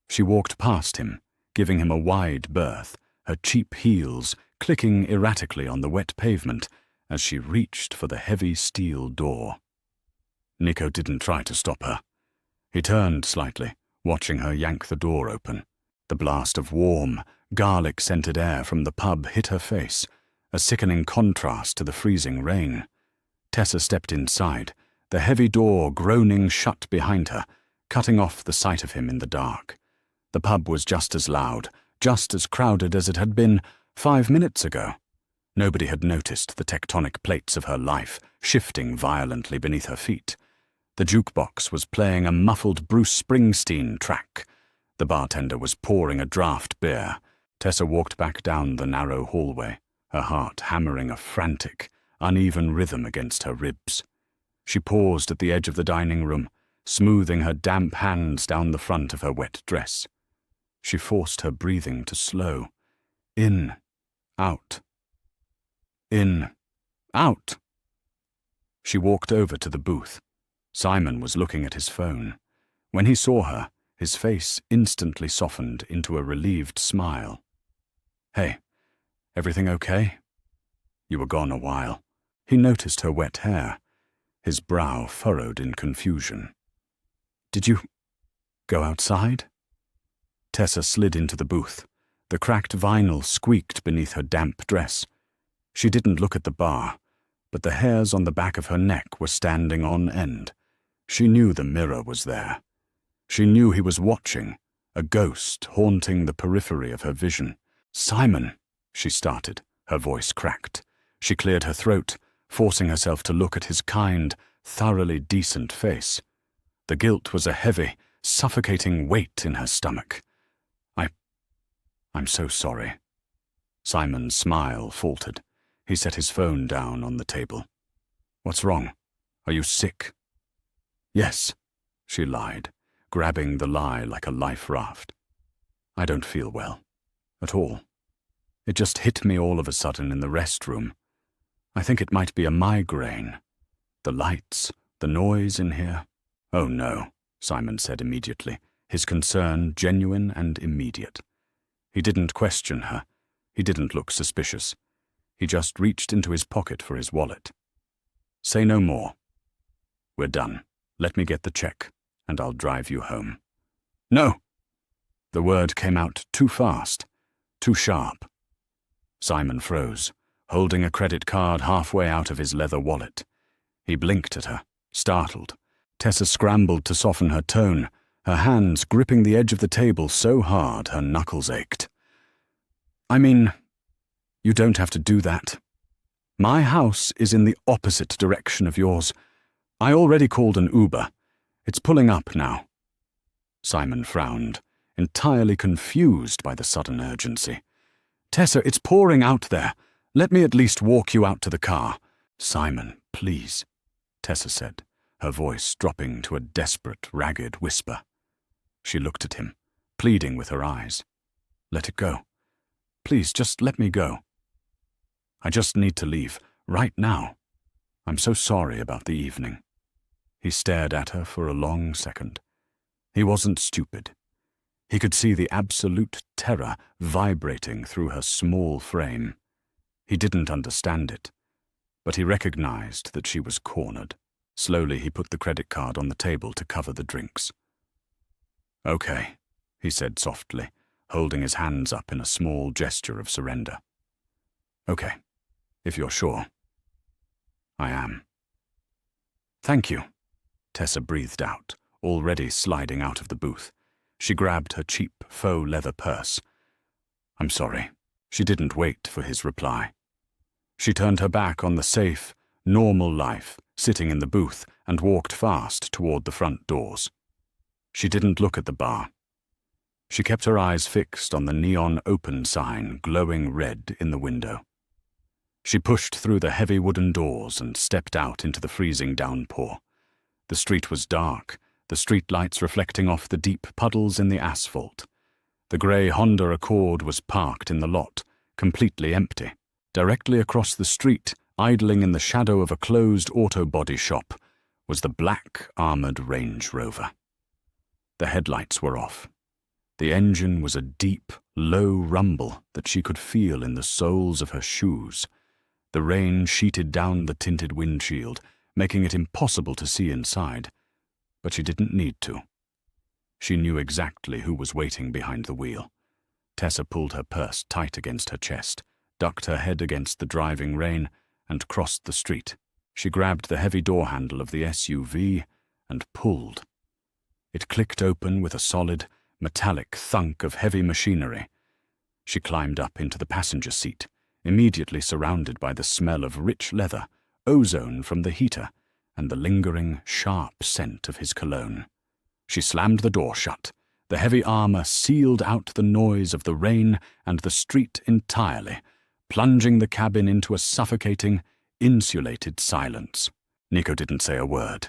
She walked past him, giving him a wide berth, her cheap heels clicking erratically on the wet pavement as she reached for the heavy steel door. Nico didn't try to stop her. He turned slightly, watching her yank the door open. The blast of warm, garlic-scented air from the pub hit her face, a sickening contrast to the freezing rain. Tessa stepped inside, the heavy door groaning shut behind her, cutting off the sight of him in the dark. The pub was just as loud, just as crowded as it had been 5 minutes ago. Nobody had noticed the tectonic plates of her life shifting violently beneath her feet. The jukebox was playing a muffled Bruce Springsteen track. The bartender was pouring a draft beer. Tessa walked back down the narrow hallway, her heart hammering a frantic, uneven rhythm against her ribs. She paused at the edge of the dining room, smoothing her damp hands down the front of her wet dress. She forced her breathing to slow. In, out. In, out. She walked over to the booth. Simon was looking at his phone. When he saw her, his face instantly softened into a relieved smile. "Hey, everything okay? You were gone a while." He noticed her wet hair. His brow furrowed in confusion. "Did you go outside?" Tessa slid into the booth. The cracked vinyl squeaked beneath her damp dress. She didn't look at the bar, but the hairs on the back of her neck were standing on end. She knew the mirror was there. She knew he was watching, a ghost haunting the periphery of her vision. "Simon," she started, her voice cracked. She cleared her throat, forcing herself to look at his kind, thoroughly decent face. The guilt was a heavy, suffocating weight in her stomach. I'm so sorry." Simon's smile faltered. He set his phone down on the table. "What's wrong? Are you sick?" "Yes," she lied, grabbing the lie like a life raft. "I don't feel well. at all. It just hit me all of a sudden in the restroom. I think it might be a migraine. The lights, the noise in here. Oh no, Simon said immediately, his concern genuine and immediate. He didn't question her. He didn't look suspicious. He just reached into his pocket for his wallet. Say no more. We're done. Let me get the check, and I'll drive you home. No! The word came out too fast, too sharp. Simon froze, holding a credit card halfway out of his leather wallet. He blinked at her, startled. Tessa scrambled to soften her tone, her hands gripping the edge of the table so hard her knuckles ached. I mean, you don't have to do that. My house is in the opposite direction of yours. I already called an Uber. It's pulling up now. Simon frowned, entirely confused by the sudden urgency. Tessa, it's pouring out there. Let me at least walk you out to the car. Simon, please, Tessa said, her voice dropping to a desperate, ragged whisper. She looked at him, pleading with her eyes. Let it go. Please, just let me go. I just need to leave, right now. I'm so sorry about the evening. He stared at her for a long second. He wasn't stupid. He could see the absolute terror vibrating through her small frame. He didn't understand it, but he recognized that she was cornered. Slowly he put the credit card on the table to cover the drinks. Okay, he said softly, holding his hands up in a small gesture of surrender. Okay, if you're sure. I am. Thank you, Tessa breathed out, already sliding out of the booth. She grabbed her cheap faux leather purse. I'm sorry. She didn't wait for his reply. She turned her back on the safe, normal life, sitting in the booth, and walked fast toward the front doors. She didn't look at the bar. She kept her eyes fixed on the neon open sign glowing red in the window. She pushed through the heavy wooden doors and stepped out into the freezing downpour. The street was dark, the streetlights reflecting off the deep puddles in the asphalt. The grey Honda Accord was parked in the lot, completely empty. Directly across the street, idling in the shadow of a closed auto body shop, was the black armoured Range Rover. The headlights were off. The engine was a deep, low rumble that she could feel in the soles of her shoes. The rain sheeted down the tinted windshield, making it impossible to see inside. But she didn't need to. She knew exactly who was waiting behind the wheel. Tessa pulled her purse tight against her chest, ducked her head against the driving rain, and crossed the street. She grabbed the heavy door handle of the SUV and pulled. It clicked open with a solid, metallic thunk of heavy machinery. She climbed up into the passenger seat, immediately surrounded by the smell of rich leather, ozone from the heater, and the lingering, sharp scent of his cologne. She slammed the door shut. The heavy armor sealed out the noise of the rain and the street entirely, plunging the cabin into a suffocating, insulated silence. Nico didn't say a word.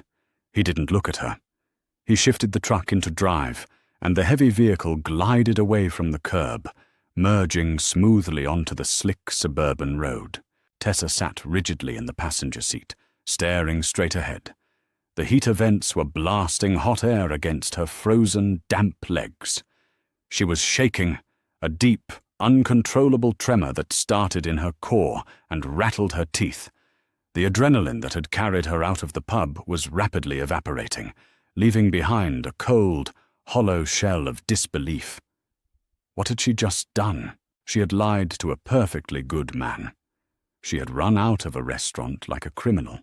He didn't look at her. He shifted the truck into drive, and the heavy vehicle glided away from the curb, merging smoothly onto the slick suburban road. Tessa sat rigidly in the passenger seat, staring straight ahead. The heater vents were blasting hot air against her frozen, damp legs. She was shaking, a deep, uncontrollable tremor that started in her core and rattled her teeth. The adrenaline that had carried her out of the pub was rapidly evaporating, leaving behind a cold, hollow shell of disbelief. What had she just done? She had lied to a perfectly good man. She had run out of a restaurant like a criminal.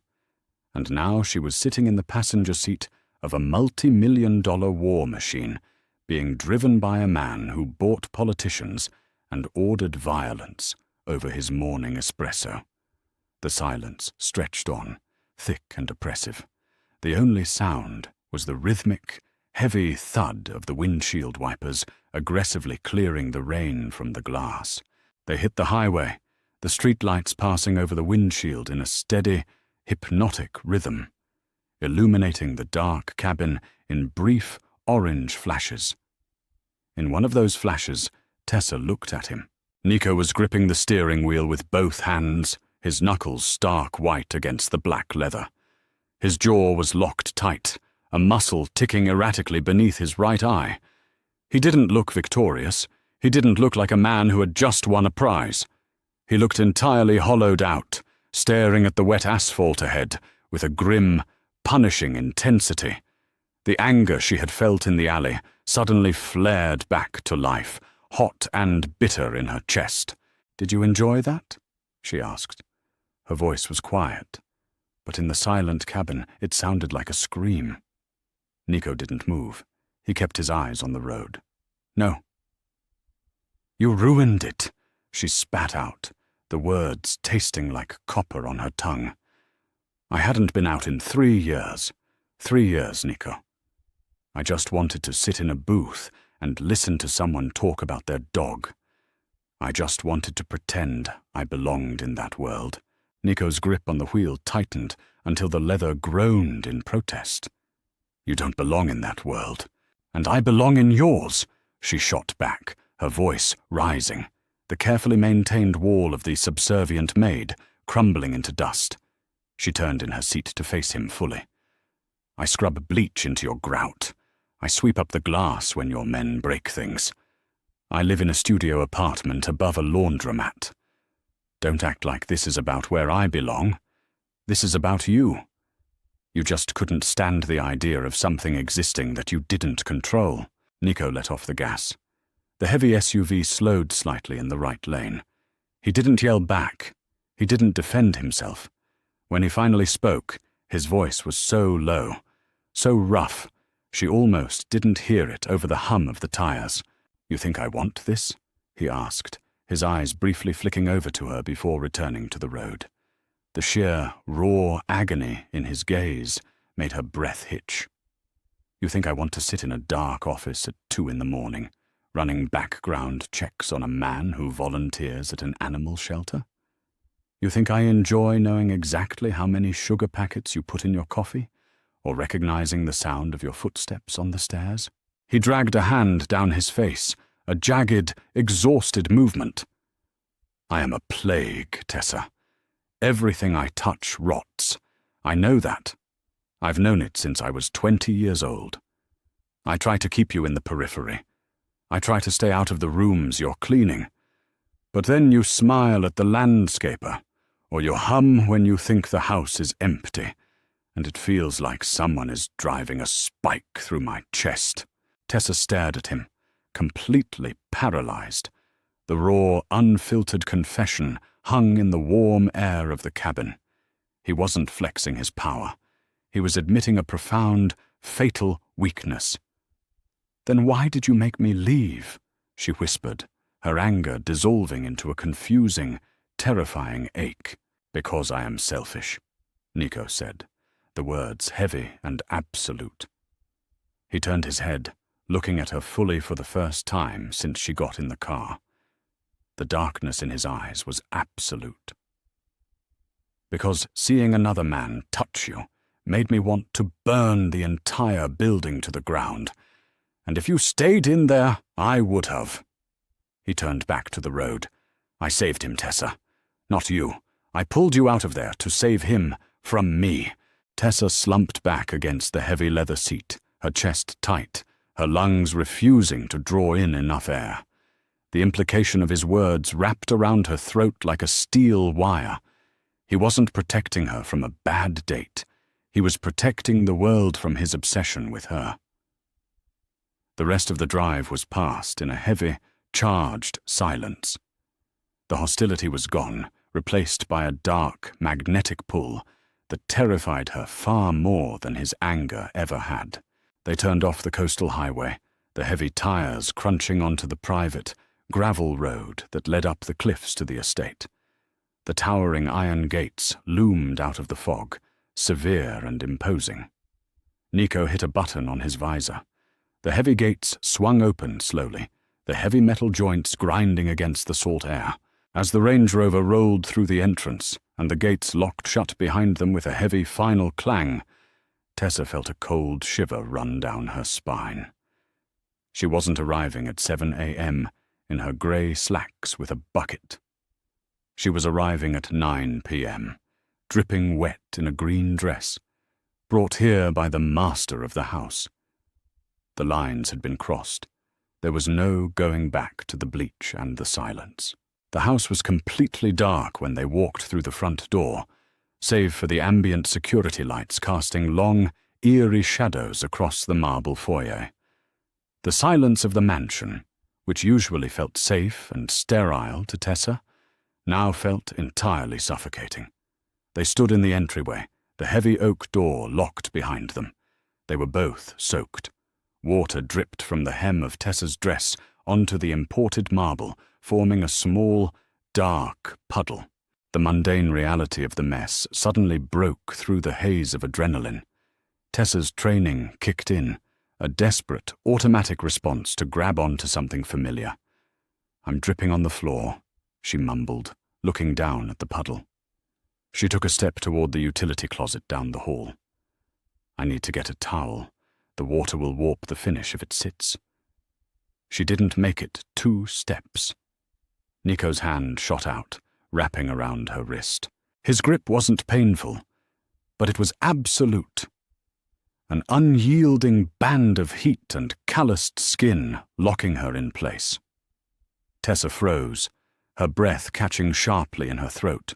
And now she was sitting in the passenger seat of a multi-million-dollar war machine, being driven by a man who bought politicians and ordered violence over his morning espresso. The silence stretched on, thick and oppressive. The only sound was the rhythmic, heavy thud of the windshield wipers aggressively clearing the rain from the glass. They hit the highway, the streetlights passing over the windshield in a steady, hypnotic rhythm, illuminating the dark cabin in brief orange flashes. In one of those flashes, Tessa looked at him. Nico was gripping the steering wheel with both hands, his knuckles stark white against the black leather. His jaw was locked tight, a muscle ticking erratically beneath his right eye. He didn't look victorious. He didn't look like a man who had just won a prize. He looked entirely hollowed out, staring at the wet asphalt ahead with a grim, punishing intensity. The anger she had felt in the alley suddenly flared back to life, hot and bitter in her chest. "Did you enjoy that?" she asked. Her voice was quiet, but in the silent cabin it sounded like a scream. Nico didn't move. He kept his eyes on the road. "No." "You ruined it," she spat out, the words tasting like copper on her tongue. "I hadn't been out in 3 years. 3 years, Nico. I just wanted to sit in a booth and listen to someone talk about their dog. I just wanted to pretend I belonged in that world." Nico's grip on the wheel tightened until the leather groaned in protest. "You don't belong in that world, and I belong in yours," she shot back, her voice rising, the carefully maintained wall of the subservient Maid crumbling into dust. She turned in her seat to face him fully. "I scrub bleach into your grout. I sweep up the glass when your men break things. I live in a studio apartment above a laundromat. Don't act like this is about where I belong. This is about you. You just couldn't stand the idea of something existing that you didn't control." Nico let off the gas. The heavy SUV slowed slightly in the right lane. He didn't yell back. He didn't defend himself. When he finally spoke, his voice was so low, so rough, she almost didn't hear it over the hum of the tires. "You think I want this?" he asked, his eyes briefly flicking over to her before returning to the road. The sheer, raw agony in his gaze made her breath hitch. "You think I want to sit in a dark office at 2 a.m, running background checks on a man who volunteers at an animal shelter? You think I enjoy knowing exactly how many sugar packets you put in your coffee, or recognizing the sound of your footsteps on the stairs?" He dragged a hand down his face, a jagged, exhausted movement. "I am a plague, Tessa. Everything I touch rots. I know that. I've known it since I was 20 years old. I try to keep you in the periphery. I try to stay out of the rooms you're cleaning. But then you smile at the landscaper, or you hum when you think the house is empty, and it feels like someone is driving a spike through my chest." Tessa stared at him, completely paralyzed. The raw, unfiltered confession hung in the warm air of the cabin. He wasn't flexing his power. He was admitting a profound, fatal weakness. "Then why did you make me leave?" she whispered, her anger dissolving into a confusing, terrifying ache. "Because I am selfish," Nico said, the words heavy and absolute. He turned his head, looking at her fully for the first time since she got in the car. The darkness in his eyes was absolute. "Because seeing another man touch you made me want to burn the entire building to the ground. And if you stayed in there, I would have." He turned back to the road. "I saved him, Tessa. Not you. I pulled you out of there to save him from me." Tessa slumped back against the heavy leather seat, her chest tight, her lungs refusing to draw in enough air. The implication of his words wrapped around her throat like a steel wire. He wasn't protecting her from a bad date. He was protecting the world from his obsession with her. The rest of the drive was passed in a heavy, charged silence. The hostility was gone, replaced by a dark, magnetic pull that terrified her far more than his anger ever had. They turned off the coastal highway, the heavy tires crunching onto the private, gravel road that led up the cliffs to the estate. The towering iron gates loomed out of the fog, severe and imposing. Nico hit a button on his visor. The heavy gates swung open slowly, the heavy metal joints grinding against the salt air. As the Range Rover rolled through the entrance and the gates locked shut behind them with a heavy final clang, Tessa felt a cold shiver run down her spine. She wasn't arriving at 7 a.m. in her grey slacks with a bucket. She was arriving at 9 p.m., dripping wet in a green dress, brought here by the master of the house. The lines had been crossed. There was no going back to the bleach and the silence. The house was completely dark when they walked through the front door, save for the ambient security lights casting long, eerie shadows across the marble foyer. The silence of the mansion, which usually felt safe and sterile to Tessa, now felt entirely suffocating. They stood in the entryway, the heavy oak door locked behind them. They were both soaked. Water dripped from the hem of Tessa's dress onto the imported marble, forming a small, dark puddle. The mundane reality of the mess suddenly broke through the haze of adrenaline. Tessa's training kicked in, a desperate, automatic response to grab onto something familiar. "I'm dripping on the floor," she mumbled, looking down at the puddle. She took a step toward the utility closet down the hall. "I need to get a towel. The water will warp the finish if it sits." She didn't make it 2 steps. Nico's hand shot out, wrapping around her wrist. His grip wasn't painful, but it was absolute. An unyielding band of heat and calloused skin locking her in place. Tessa froze, her breath catching sharply in her throat.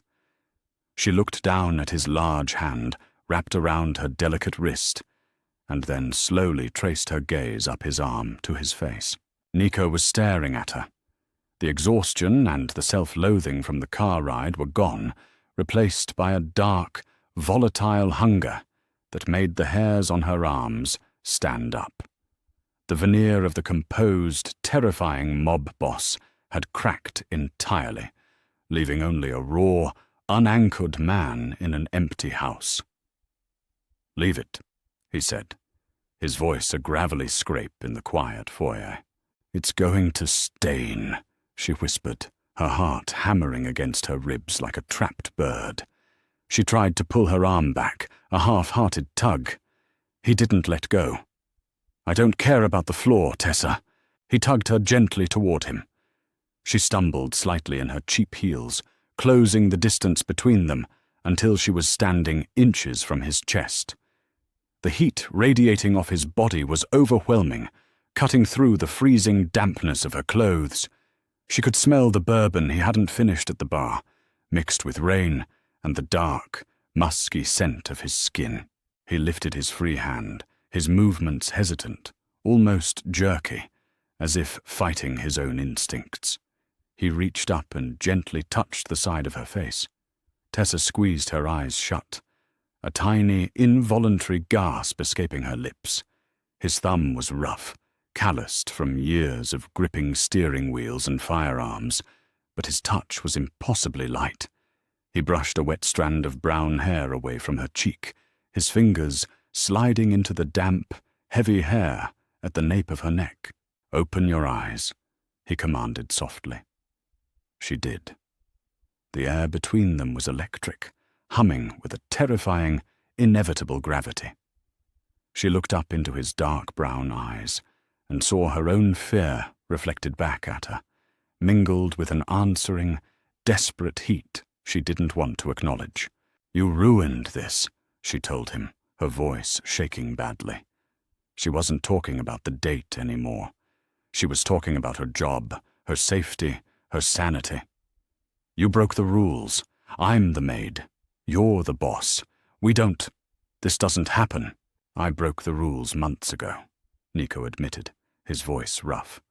She looked down at his large hand wrapped around her delicate wrist, and then slowly traced her gaze up his arm to his face. Nico was staring at her. The exhaustion and the self-loathing from the car ride were gone, replaced by a dark, volatile hunger that made the hairs on her arms stand up. The veneer of the composed, terrifying mob boss had cracked entirely, leaving only a raw, unanchored man in an empty house. "Leave it," he said, his voice a gravelly scrape in the quiet foyer. "It's going to stain," she whispered, her heart hammering against her ribs like a trapped bird. She tried to pull her arm back, a half-hearted tug. He didn't let go. "I don't care about the floor, Tessa." He tugged her gently toward him. She stumbled slightly in her cheap heels, closing the distance between them until she was standing inches from his chest. The heat radiating off his body was overwhelming, cutting through the freezing dampness of her clothes. She could smell the bourbon he hadn't finished at the bar, mixed with rain and the dark, musky scent of his skin. He lifted his free hand, his movements hesitant, almost jerky, as if fighting his own instincts. He reached up and gently touched the side of her face. Tessa squeezed her eyes shut, a tiny, involuntary gasp escaping her lips. His thumb was rough, calloused from years of gripping steering wheels and firearms, but his touch was impossibly light. He brushed a wet strand of brown hair away from her cheek, his fingers sliding into the damp, heavy hair at the nape of her neck. "Open your eyes," he commanded softly. She did. The air between them was electric, humming with a terrifying, inevitable gravity. She looked up into his dark brown eyes and saw her own fear reflected back at her, mingled with an answering, desperate heat she didn't want to acknowledge. "You ruined this," she told him, her voice shaking badly. She wasn't talking about the date anymore. She was talking about her job, her safety, her sanity. "You broke the rules. I'm the maid. You're the boss. This doesn't happen." "I broke the rules months ago," Nico admitted, his voice rough.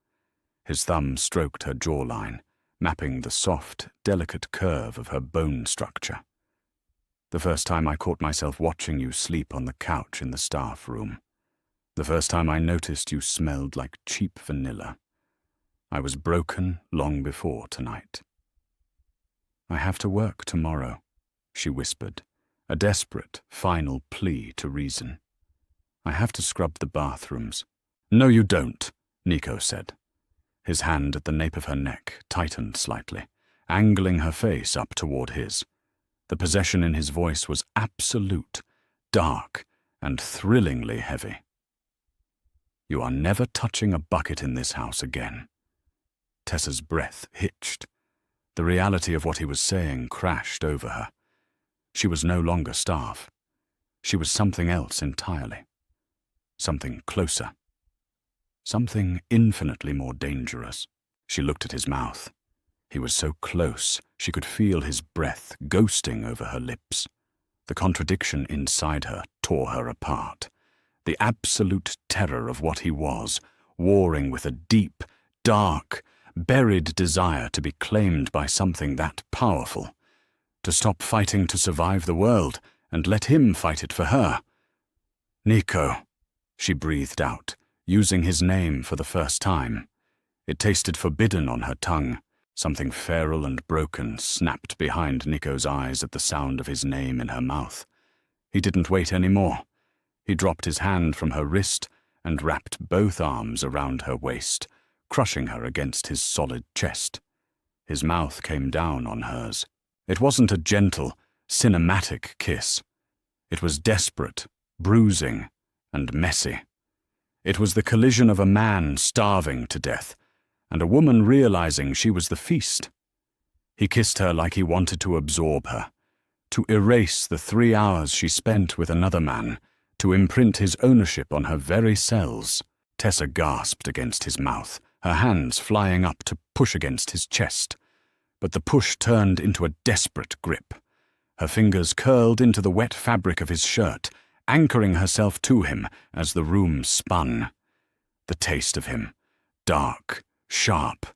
His thumb stroked her jawline, mapping the soft, delicate curve of her bone structure. "The first time I caught myself watching you sleep on the couch in the staff room. The first time I noticed you smelled like cheap vanilla. I was broken long before tonight." "I have to work tomorrow," she whispered, a desperate, final plea to reason. "I have to scrub the bathrooms." "No, you don't," Nico said. His hand at the nape of her neck tightened slightly, angling her face up toward his. The possession in his voice was absolute, dark, and thrillingly heavy. "You are never touching a bucket in this house again." Tessa's breath hitched. The reality of what he was saying crashed over her. She was no longer Staff. She was something else entirely. Something closer. Something infinitely more dangerous. She looked at his mouth. He was so close, she could feel his breath ghosting over her lips. The contradiction inside her tore her apart. The absolute terror of what he was, warring with a deep, dark, buried desire to be claimed by something that powerful. To stop fighting to survive the world and let him fight it for her. "Nico," she breathed out, using his name for the first time. It tasted forbidden on her tongue. Something feral and broken snapped behind Nico's eyes at the sound of his name in her mouth. He didn't wait any more. He dropped his hand from her wrist and wrapped both arms around her waist, crushing her against his solid chest. His mouth came down on hers. It wasn't a gentle, cinematic kiss. It was desperate, bruising, and messy. It was the collision of a man starving to death, and a woman realizing she was the feast. He kissed her like he wanted to absorb her, to erase the 3 hours she spent with another man, to imprint his ownership on her very cells. Tessa gasped against his mouth, her hands flying up to push against his chest. But the push turned into a desperate grip. Her fingers curled into the wet fabric of his shirt, anchoring herself to him as the room spun. The taste of him, dark, sharp,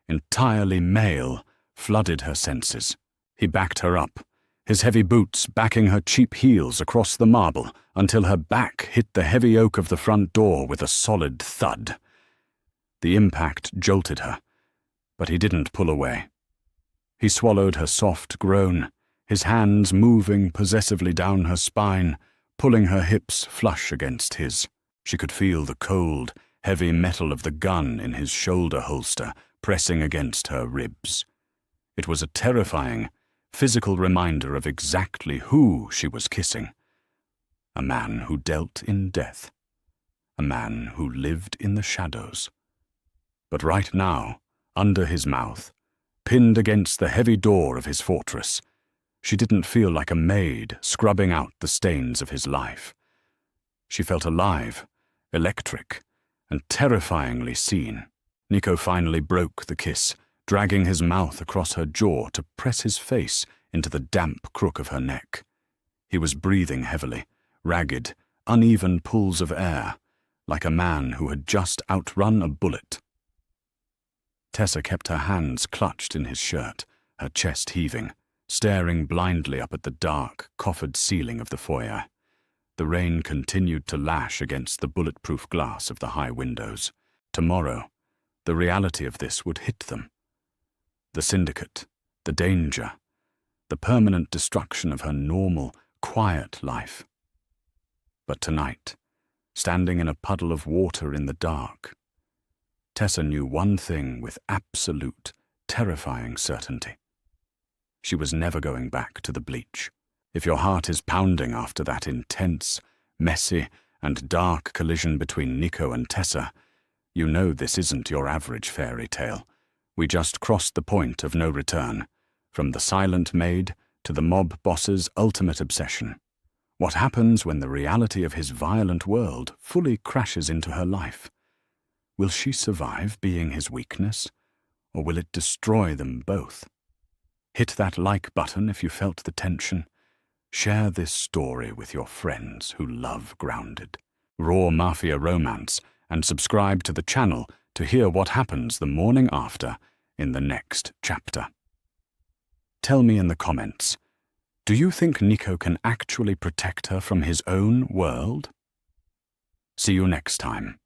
entirely male, flooded her senses. He backed her up, his heavy boots backing her cheap heels across the marble until her back hit the heavy oak of the front door with a solid thud. The impact jolted her, but he didn't pull away. He swallowed her soft groan, his hands moving possessively down her spine, pulling her hips flush against his. She could feel the cold, heavy metal of the gun in his shoulder holster pressing against her ribs. It was a terrifying, physical reminder of exactly who she was kissing. A man who dealt in death. A man who lived in the shadows. But right now, under his mouth, pinned against the heavy door of his fortress, she didn't feel like a maid scrubbing out the stains of his life. She felt alive, electric, and terrifyingly seen. Nico finally broke the kiss, dragging his mouth across her jaw to press his face into the damp crook of her neck. He was breathing heavily, ragged, uneven pulls of air, like a man who had just outrun a bullet. Tessa kept her hands clutched in his shirt, her chest heaving, staring blindly up at the dark, coffered ceiling of the foyer. The rain continued to lash against the bulletproof glass of the high windows. Tomorrow, the reality of this would hit them. The syndicate, the danger, the permanent destruction of her normal, quiet life. But tonight, standing in a puddle of water in the dark, Tessa knew one thing with absolute, terrifying certainty. She was never going back to the bleach. If your heart is pounding after that intense, messy, and dark collision between Nico and Tessa, you know this isn't your average fairy tale. We just crossed the point of no return, from the silent maid to the mob boss's ultimate obsession. What happens when the reality of his violent world fully crashes into her life? Will she survive being his weakness, or will it destroy them both? Hit that like button if you felt the tension. Share this story with your friends who love grounded, raw Mafia romance, and subscribe to the channel to hear what happens the morning after in the next chapter. Tell me in the comments, do you think Nico can actually protect her from his own world? See you next time.